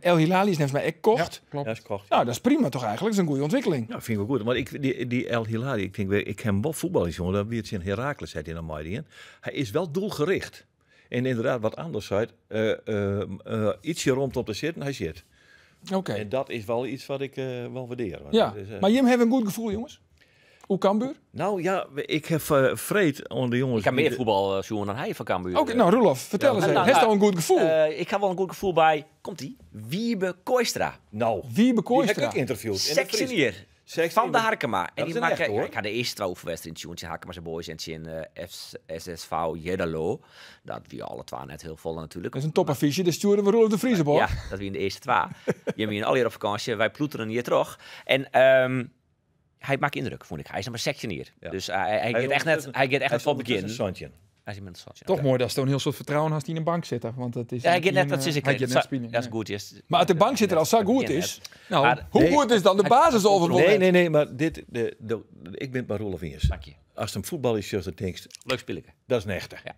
El Hilali is net mij echt kocht. Ja, klopt. Ja, is kocht. Nou, dat is prima toch eigenlijk. Dat is een goede ontwikkeling. Ja, vind ik wel goed. Maar die El Hilali, ik denk, ik heb wel voetballers, jongen. Dat weer in Heracles zit in een Maidien. Hij is wel doelgericht. En inderdaad, wat anders uit. Ietsje rond op te zitten, hij zit. Oké. En dat is wel iets wat ik wel waardeer. Ja, maar Jim heeft een goed gevoel, jongens. Hoe Cambuur? Nou ja, ik heb vreed onder de jongens. Ik heb meer voetbal zoen dan hij van Cambuur. Oké, nou Roelof, vertel eens even. Heeft hij een goed gevoel? Ik heb wel een goed gevoel bij, komt-ie, Wiebe Kooistra. Nou, Wiebe Kooistra. Die heb ik interviewd. Sectionier. Van de Harkema. En die maakt, hoor. ik had de eerste trouwverwedstrijd in Harkema zijn boys en in SSV Jedalo. Dat wie alle twee net heel vol natuurlijk. Dat is een topaffiche, de sturen we Roelof de Vries op, hoor. Ja, dat wie in de eerste twee. Je hebt al hier op vakantie, wij ploeteren hier terug. En hij maakt indruk, vond ik. Hij is maar sectionier. Ja. Dus hij gaat echt net van begin. Toch mooi dat is toch een heel soort vertrouwen als hij in een bank zit. Want het is hij gaat net dat ik. Dat is goed. Maar als de bank zit er al zo goed is. Nou, hoe goed is dan de basis over? Nee, maar ik ben bij Roelof Iers. Dank je. Als het een voetbal is, zoals het denkt. Leuk spelletje. Dat is een echte. Ja.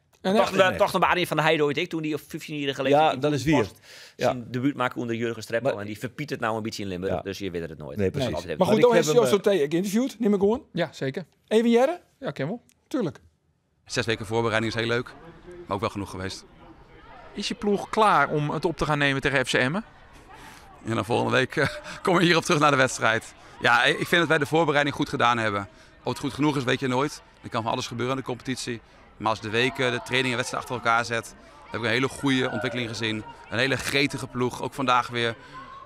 Toch nog Arjen van der Heijden ooit ik toen die op 15 jaar geleden. Ja, dat is weer. Zijn debuut maken onder Jurgen Streppel en die verpiet het nou een beetje in Limburg. Ja. Dus je weet het nooit. Nee, precies. Maar goed, dan heeft Jos geïnterviewd. Neem ik gewoon. Ja, zeker. Even Jerre? Ja, ken wel. Tuurlijk. 6 weken voorbereiding is heel leuk, maar ook wel genoeg geweest. Is je ploeg klaar om het op te gaan nemen tegen FC Emmen? En dan volgende week komen we hierop terug naar de wedstrijd. Ja, ik vind dat wij de voorbereiding goed gedaan hebben. Of het goed genoeg is, weet je nooit. Er kan van alles gebeuren in de competitie. Maar als de weken, de trainingen en wedstrijden achter elkaar zet, heb ik een hele goede ontwikkeling gezien. Een hele gretige ploeg, ook vandaag weer.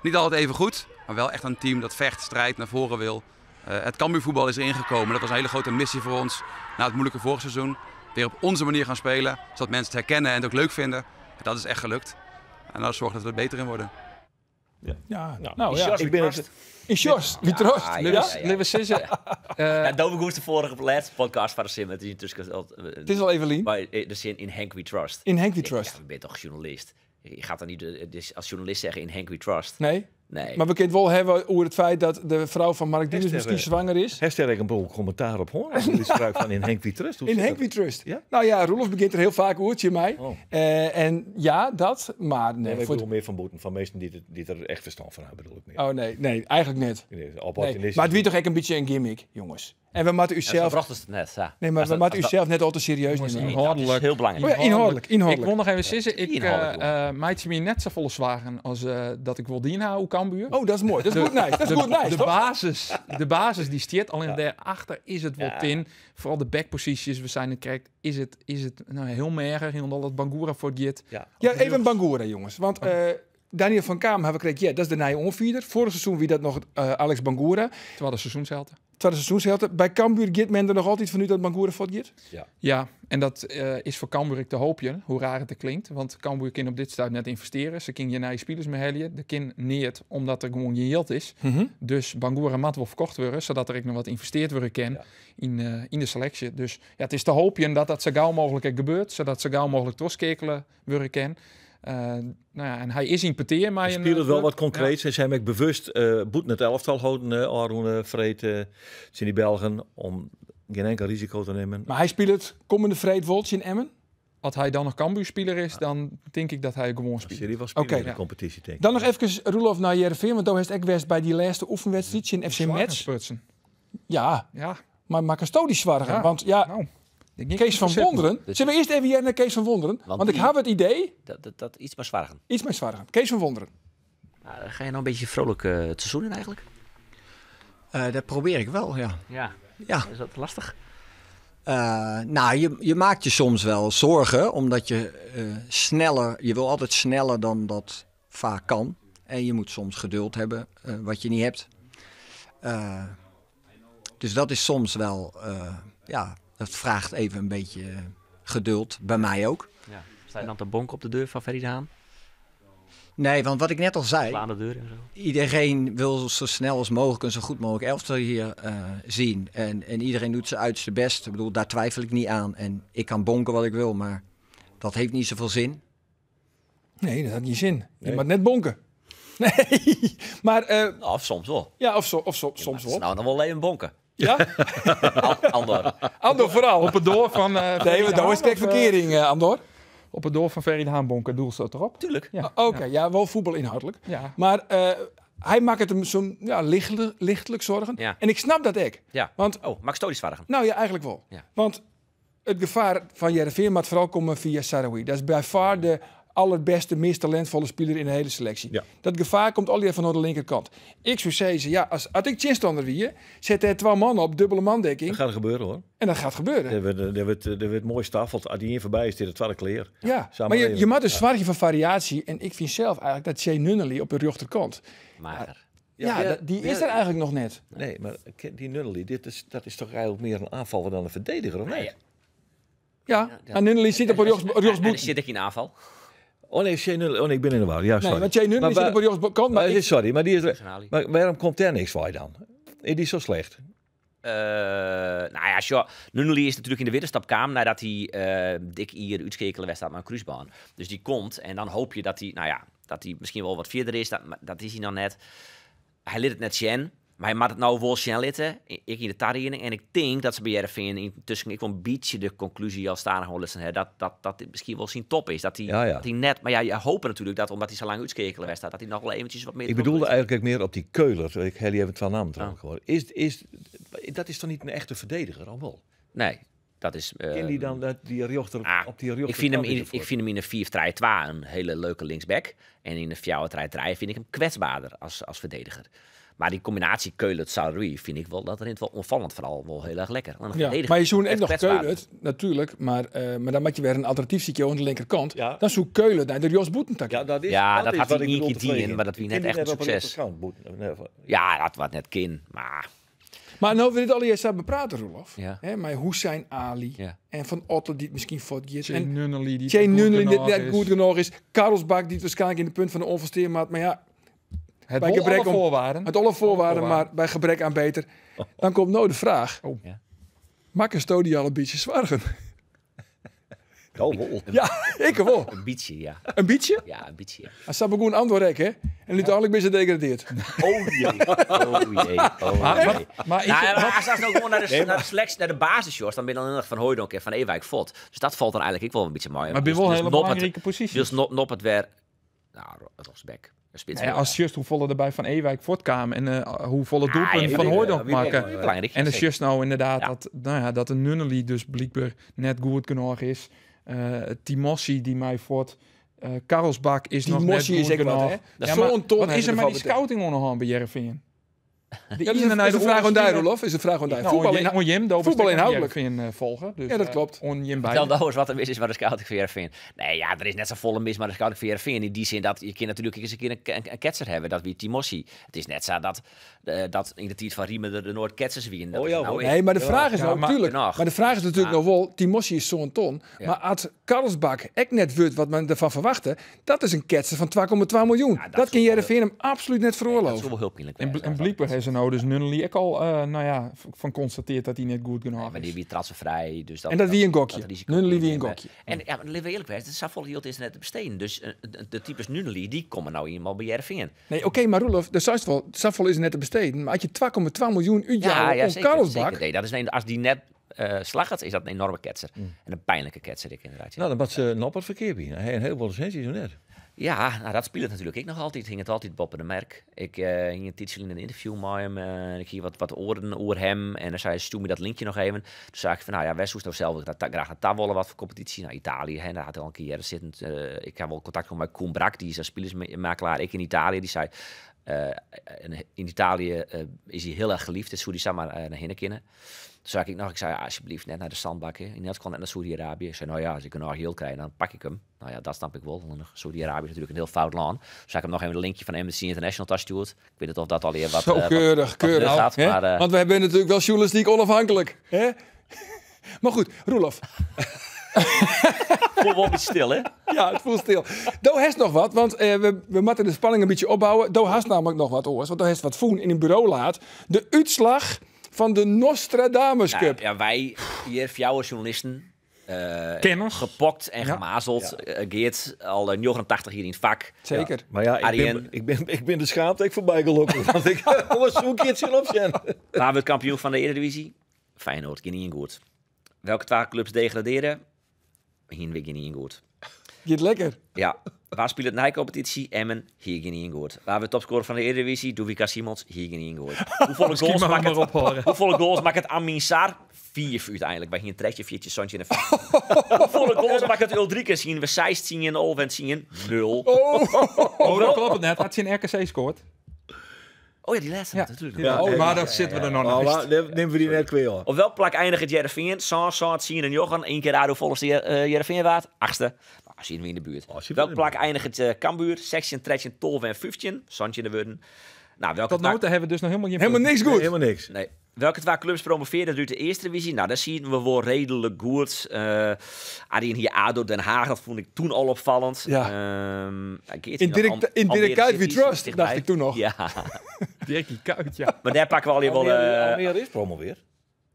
Niet altijd even goed, maar wel echt een team dat vecht, strijdt, naar voren wil. Het Cambuurvoetbal is erin gekomen. Dat was een hele grote missie voor ons na het moeilijke vorig seizoen. Weer op onze manier gaan spelen, zodat mensen het herkennen en het ook leuk vinden. Dat is echt gelukt. En dat zorgt dat we er beter in worden. Ik ben het. In Sjors, wie troost. Dover Goes de vorige laatste podcast van de Sim. Het is al Evelien. Maar de zin in Henk We Trust. In Henk We Trust. Ja, je bent toch journalist? Je gaat dan niet als journalist zeggen in Henk We Trust. Nee. Maar we kunnen het wel hebben over het feit dat de vrouw van Mark Diemers misschien zwanger is. Heeft ik een commentaar op hoor? Die sprak van in Henk We Trust. In Henk We Trust. Ja? Nou ja, Roelof begint er heel vaak oortje mij. En ja, dat. Maar nee. Ik bedoel meer van boeten van mensen die er echt verstand van hebben, bedoel ik meer. Oh nee, eigenlijk niet. Maar het wie toch echt een beetje een gimmick, jongens. En we moeten u zelf. Nee, maar we moeten u zelf net al te serieus nemen. Inhoudelijk. Dat is heel belangrijk. Inhoudelijk. Ik wil nog even zeggen, ik maak me net zo volle zwagen als dat ik wil dienen hoe Cambuur. Oh, dat is mooi. Dat is goed nice. Dat is goed nice. De basis die stiert alleen daarachter is het wat in. Vooral de backposities. We zijn het krijgt. Is het nou heel merger in omdat het Bangura voor het Ja, even Bangura jongens, want. Daniel van Kaam hebben we gekregen, dat is de nieuwe onvierder. Vorig seizoen wie dat nog Alex Bangura. Tweede seizoenshelte. Bij Cambuur gaat men er nog altijd vanuit dat Bangura voortgaat? Ja, en dat is voor Cambuur te hoopje, hoe raar het klinkt. Want Cambuur kan op dit stuit net investeren. Ze kunnen je naar je spelers mee helpen. De kind niet, omdat er gewoon je yield is. Dus Bangura moet wel verkocht worden, zodat er ook nog wat investeerd worden kan in de selectie. Dus ja, het is te hoopje dat dat zo gauw mogelijk gebeurt, zodat ze gauw mogelijk terugkekelen worden kan. En hij is in peteer, maar je speelt wel wat concreets. Ze zijn ook bewust boeten het elftal houden, Arun, Vreed, zijn die Belgen, om geen enkel risico te nemen. Maar hij speelt het komende Vreed Woltje in Emmen? Als hij dan nog Cambuur-speler is, dan denk ik dat hij gewoon speelt. Serie was spelen in de competitie, denk ik. Dan nog even Roelof naar Heerenveen, want daar is het ook bij die laatste oefenwedstrijd in FC Metz. Ja, maar Custodisch zwargen, want Kees van Wonderen. Zullen we eerst even hier naar Kees van Wonderen? Want ik heb het idee... Dat iets maar zwargen. Iets maar zwargen. Kees van Wonderen. Ga je nou een beetje vrolijk het seizoen in eigenlijk? Dat probeer ik wel, ja. Ja. Is dat lastig? Je maakt je soms wel zorgen, omdat je je wil altijd sneller dan dat vaak kan. En je moet soms geduld hebben, wat je niet hebt. Dus dat is soms wel, dat vraagt even een beetje geduld, bij mij ook. Ja. Sta je dan te bonken op de deur van Ferry de Haan? Nee, want wat ik net al zei, slaan de deur en zo. Iedereen wil zo snel als mogelijk en zo goed mogelijk elftal hier zien. En iedereen doet zijn uiterste best. Ik bedoel, daar twijfel ik niet aan. En ik kan bonken wat ik wil, maar dat heeft niet zoveel zin. Nee, dat had niet zin. Je moet net bonken. Nee, maar... Of soms wel. Ja, of soms wel. Nou, dan wel even bonken. Ja? Andor vooral. Op het door van... nee, dat is kijk verkering, Andor. Op het door van Ferry de Haan bonken, doel staat erop. Tuurlijk. Ja. Oké, wel voetbal inhoudelijk. Ja. Maar hij maakt het hem zo'n lichtelijk zorgen. Ja. En ik snap dat ik. Ja. Want, Max Stodisch vargen. Nou ja, eigenlijk wel. Ja. Want het gevaar van Heerenveen moet vooral komen via Sarawi. Dat is bij far de allerbeste, meest talentvolle speler in de hele selectie. Ja. Dat gevaar komt al van de linkerkant. Ik zou zeggen, als ik chinstander wie, zet hij 2 mannen op dubbele mandekking. Dat gaat gebeuren hoor. En dat gaat gebeuren. Er wordt mooi staffeld. Als die in voorbij is, dit het tweede kleer. Ja, maar je maakt een zwaartje van variatie. En ik vind zelf eigenlijk dat Jay Nunnally op de rechterkant. Maar... die is er eigenlijk nog net. Nee, maar die Nunnally, dat is toch eigenlijk meer een aanvaller dan een verdediger, of niet? Ja, en Nunnally zit op een rechtsboek. Zit ik in aanval? Oh nee, ik ben in de war. Ja, sorry. Nee, want Jay Nunnally zit op een rechtskant. Sorry, maar die is er. Maar waarom komt er niks voor je dan? Is die zo slecht? Nunnally is natuurlijk in de winterstapkamer nadat hij dik hier uitschakelen wedstrijd naar een cruisebaan. Dus die komt en dan hoop je dat hij misschien wel wat verder is. Dat is hij dan net. Hij liet het net zien, maar hij maakt het nou wel zien litten. Ik in de tariening en ik denk dat ze bij Heerenveen intussen ik wel een beetje de conclusie al staan gewoon dat het misschien wel zijn top is. Dat hij net, maar je hoopt natuurlijk dat omdat hij zo lang uitschakelen wedstrijd dat hij nog wel eventjes wat meer. Ik bedoelde eigenlijk meer op die Keuler. Ik heb het van naam trouwens gehoord. Dat is toch niet een echte verdediger al wel? Nee. Dat is. Ken die dan die rechter op die rechter? Ik vind hem in een 4-3-2 een hele leuke linksback. En in een 4-3-3 vind ik hem kwetsbaarder als verdediger. Maar die combinatie Keulen-Saarlouis vind ik wel dat er in het wel onvallend vooral wel heel erg lekker. Maar je zoekt echt nog Keulen, natuurlijk. Maar dan maak je weer een alternatief zietje aan de linkerkant. Ja. Dan zoekt Keulen naar de Jos Boetentak. Ja, dat had hij niet keer in, maar dat was net echt een succes. Ja, dat was net kin, maar... Maar nou wil je het al eerst bepraten, Roelof. Ja. Maar hoe zijn Ali en Van Otter die het misschien voortgeeft. Jane Nunnally die net goed genoeg is. Karelsbak die het waarschijnlijk in de punt van de onversteermaat. Maar ja, het alle voorwaarden. Het alle voorwaarden, maar bij gebrek aan beter. Dan komt nou de vraag. Maak een Stodie al een beetje zwargen? Ja, ik wel. Een beetje, ja. Een beetje? Ja, een beetje. Als dat begon antwoord, hè? En uiteindelijk ben ze gedegradeerd. Oh jee. Maar als nou gewoon naar de selectie, naar de basisshows, dan ben je dan heel erg Van Hooijdonk en Van Ewijk Vod. Dus dat valt dan eigenlijk wel een beetje mooi. Maar ben je wel een hele belangrijke positie. Dus nop het weer, nou, rechtsback. Als just hoe volle er bij Van Ewijk voortkwamen en hoe volle doelpunt Van Hooijdonk maken. En de just nou inderdaad dat een Nunnally dus blijkbaar net goed genoeg is. Timossi die mij voort. Karelsbak is nog net goed genoeg. Wat is er met die scouting onderhand bij Jereveen? Is de vraag aan Dijrolof? Is de vraag aan Dijrolof? Voetbal inhoudelijk. Volgen. Dus, ja, dat klopt. Vertel nou eens wat er mis is waar de scouting voor Jereveen. Nee, ja, er is net zo volle mis maar de scouting voor Jereveen. In die zin dat je kan natuurlijk eens een keer een ketser hebben. Dat wie Timossi. Het is net zo dat in de tijd van Riemen de Noord ketsers wie. Nee, maar de vraag is nou natuurlijk. Maar de vraag is natuurlijk nog wel. Timossi is zo'n ton. Maar als Karelsbak echt net wordt wat men ervan verwachtte. Dat is een ketser van 2,2 miljoen. Dat kan Jereveen hem absoluut net veroorloven. Dat is wel heel pijnlijk. En blijkbaar heeft ze nou dus Nunnally ook al van constateert dat hij net goed genoeg is. Maar die wie transfervrij. Dus en dat wie een gokje. Nunnally wie een gokje. En ja, maar even eerlijk wezen, het Safol hield is net te besteden. Dus de types Nunnally, die komen nou eenmaal bij Jereveen. Nee, oké, maar Roelof, de Safol is net te besteden. Maar als je 2,2 miljoen jaar op Karelsbak. Nee, dat is als die net slaggert, is dat een enorme ketser. En een pijnlijke ketser, inderdaad. Nou, dan was ze nog wat verkeerd bij. Hij een heleboel licenties zo net. Ja, nou, dat speelt natuurlijk ik nog altijd. Hing het altijd boppen de merk. Ik hing een titel in een interview met hem. En ik hier wat oren over hem. En dan zei hij, stuur me dat linkje nog even. Toen zei ik van, nou ja, West nou zelf graag naar Tavolle wat voor competitie. Nou, Italië, hè, daar had hij al een keer zittend. Ik heb wel contact met Koen Brak, die is een spelersmakelaar. Ik in Italië, die zei... in Italië is hij heel erg geliefd. Dus hoe die samen naar hinnen kennen. Toen zei ik zei alsjeblieft net naar de zandbak. Nederland kon net naar Saudi-Arabië. Ik zei, nou ja, als ik een heel krijg, dan pak ik hem. Nou ja, dat snap ik wel. Saudi-Arabië is natuurlijk een heel fout land. Dus zei ik hem nog even een linkje van Amnesty International thuisstuurd. Ik weet niet of dat alweer wat... Zo keurig. Gaat, maar, want we hebben natuurlijk wel journalistiek onafhankelijk. Hè? Maar goed, Roelof. Voel wel een beetje stil, hè? Ja, het voelt stil. Doe heeft nog wat, want we moeten de spanning een beetje opbouwen. Doe heeft namelijk nog wat oors, want Doe heeft wat voen in een bureau laat. De uitslag van de Nostradamus Cup. Ja, wij hier, jouw journalisten, kenners, gepokt en gemazeld. Geert al 89 hier in het vak. Zeker. Ja. Maar ja, ik ben de schaamte ik voorbij gelopen. Want ik was zo'n keertje op zijn. Waar we het kampioen van de Eredivisie? Feyenoord, ging niet in goed. Welke 2 clubs degraderen? Hier weer niet in goed. Gaat lekker. Ja. Waar speelt het competitie? Emmen, hier ging niet in goed. Waar we topscorer van de Eredivisie? Doevika Simons, hier ging niet in goed. Hoeveel goals maakt het Amin Sarr? 4 uiteindelijk. Bij hier een trekje, 4 Santje en 4. Hoeveel goals maakt het Ulrike? Zien we 16 en Olvent zien 0. Oh, dat klopt het net. Had je een RKC scoort? Oh ja, die laatste natuurlijk. Ja, maar daar zitten we er nog naast. Nemen we die net weer hoor. Op welk plak eindigt Jereveen? Saint, Sien en Jochen. 1 keer Rado volgens Jereveen waard. 8e. Nou, zien we in de buurt. Welk plak eindigt Cambuur? 16, 13, 12 en 15. Santje in de Worden. Nou, welke tot nu toe hebben we dus nog helemaal niks goed. Nee, helemaal niks. Nee. Welke 2 clubs promoveerden uit de eerste divisie? Nou, daar zien we wel redelijk goed. Adien hier ADO Den Haag, dat vond ik toen al opvallend. Ja. In Dirk Kuyt we trust, dacht ik toen nog. Ja. Dirkie Kuyt, ja. Maar daar pakken we al wel... Almere is promoveerd.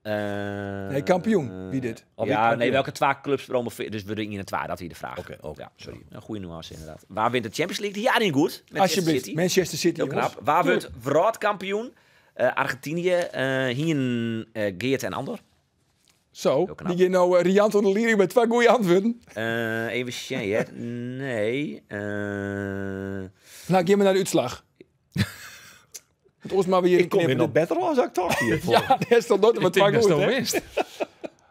Nee, kampioen. Wie dit? Welke 2 clubs promoveerden? Dus we doen in het 2, dat hier de vraag. Oké. Ja, sorry. Een goede nuance inderdaad. Waar wint de Champions League? Ja, niet goed. Alsjeblieft. Manchester City. Heel knap. Waar wordt wereldkampioen? Argentinië, hier Geert en Ander. Zo, die gaan nou Riant onder de Liering met 2 goede antwoorden. Even zien, nee. Nou, geef me naar de uitslag. Het ons maar weer ik kom weer nog beter als ik toch hier. Ja, dat is toch nooit maar 2 goed, hè?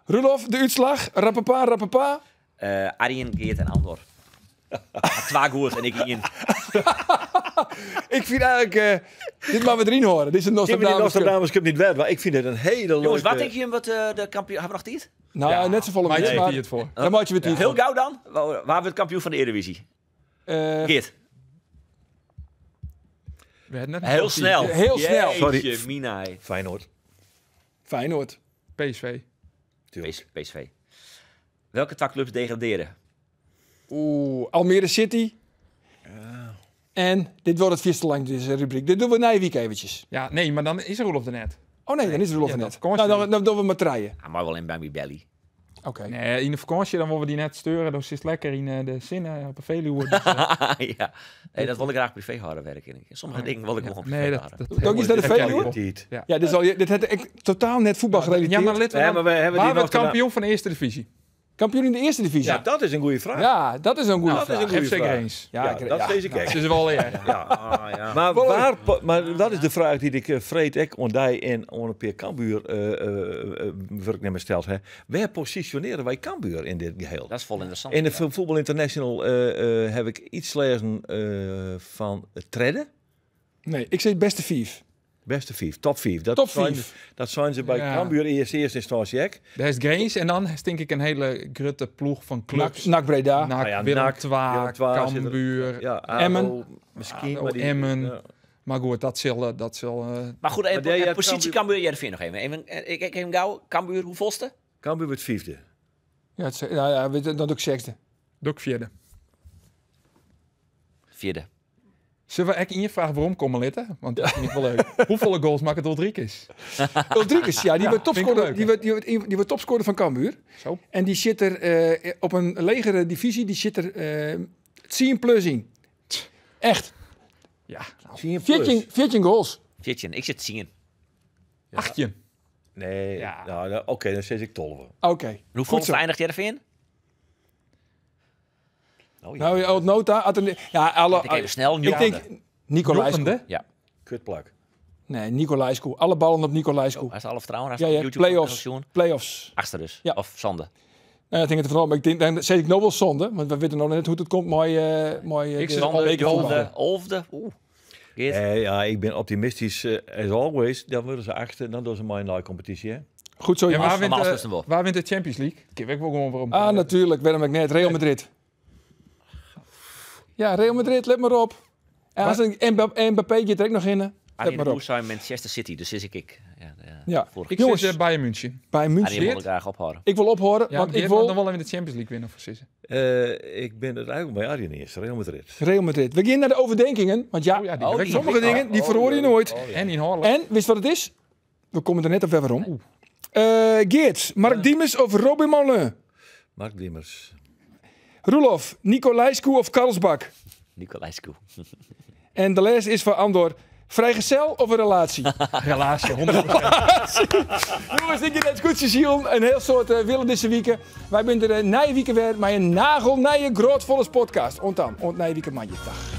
Rudolf, de uitslag. Rappapa. Arjen, Geert en Andor. 2 goals en ik 1. Ik vind eigenlijk... dit maar we erin horen. Dit is een Nostradamus Cup niet werd, maar ik vind het een hele leuke... Jongens, wat denk je wat de kampioen... Hebben we nog tijd? Nou, net zo volle maar maar het voor. Dan maak je het Heel gauw dan. Waar hebben we het kampioen van de Eredivisie? Geert. Heel snel. Heel snel. Sorry. Minai. Feyenoord. PSV. PSV. Welke 2 clubs degraderen? Almere City. En dit wordt het vies te lang, deze rubriek. Dit doen we na je week eventjes. Ja, nee, maar dan is er Roelof er net. Oh nee, dan is er Roelof er net. Nou, dan doen we maar treien. Maar wel in Bambi Belly. Oké. Nee, in de vakantie dan willen we die net sturen. Dan is het lekker in de zinnen op een Veluwe. Dus, ja. Nee, dat wil ik graag privé houden werken. Sommige dingen wil ik nog privé houden. Ook iets naar de Veluwe? Ja, dit had totaal net voetbal gerelateerd. Ja, maar waar we het kampioen van de eerste divisie? Kampioen in de eerste divisie? Ja, dat is een goede vraag. Ja, dat is een goede vraag. Geef zeker eens. Ja, dat is deze kijk. Ze is wel leer. Maar dat is de vraag die ik vreed ik ondij en on een peer Cambuur werknemer stelt. Waar positioneren wij Cambuur in dit geheel? Dat is vol interessant. In de Voetbal International heb ik iets gelezen van Tredden. Nee, ik zeg beste 5. Beste 5, top 5. Top 5. Dat zijn ze bij Cambuur in eerste instantie. Daar is Grains en dan is denk ik een hele grutte ploeg van clubs. NAC Breda. NAC, Willem II, Cambuur, Emmen. Misschien. Emmen. Ja. Maar goed, dat zal... Maar goed, positie Cambuur, jij vind nog even. Ik heb gauw. Cambuur, hoe volste? Cambuur wordt 5e. Ja, dan doe ik 6e. Doe ik 4e. 4e. Zullen we echt in je vragen waarom komen litten? Want dat vind ik wel leuk. Hoeveel goals maakt het Ulrikes? Ulrikes, ja, die wordt topscorer van Cambuur. Zo. En die zit er op een legere divisie, die zit er 10 plus in. Echt. Ja. 14 goals. 14, ik zit 10. 8. Nee, ja. Oké, dan zet ik 12. Oké. Hoeveel eindigt jij ervan? Nou, oud nota. Ik even snel. Ik denk Nicolaescu. Ja. Kutplak. Nee, Nicolaescu. Alle ballen op Nicolaescu. Hij is alle vertrouwen. Ja, play-offs. Achter dus. Ja. Of Zonde. Nou, ik denk het vooral, maar ik denk, dan zeg ik nog wel zonde, want we weten nog net hoe het komt. Mooi. Ik Zonde, Olfde. Ja, ik ben optimistisch. As always, dan worden ze 8e, dan doen ze maar een competitie. Hè? Goed zo. Ja, waar wint de Champions League? Ik weet wel gewoon waarom. Natuurlijk. Waarom ik net Real Madrid. Ja, Real Madrid, let maar op. En als een Mbappé direct nog in. Alleen de Boer zijn Manchester City, dus is ik. Ja. Ik zeg Bayern München. Bayern München. Die wil ik graag ophouden. Ik wil ophoren, want ik wil... Dan willen we de Champions League winnen voor Sissen. Ik ben het eigenlijk bij Arjen eerst, Real Madrid. Real Madrid. We gaan naar de overdenkingen, want sommige dingen die verhoor je nooit. En in Haarlem. En, wist wat het is? We komen er net op even om. Geert, Mark Diemers of Robin Moulin? Mark Diemers. Roelof, Nicolaescu of Karlsbak? Nicolaescu. En de les is van Andor. Vrijgezel of een relatie? Relatie, 100%. Jongens, ik heb het goed gezien. Een heel soort willen deze weken. Wij zijn er na je weekend weer met een nagelnije grootvolle podcast. Ontam, na je weekend, man. Dag.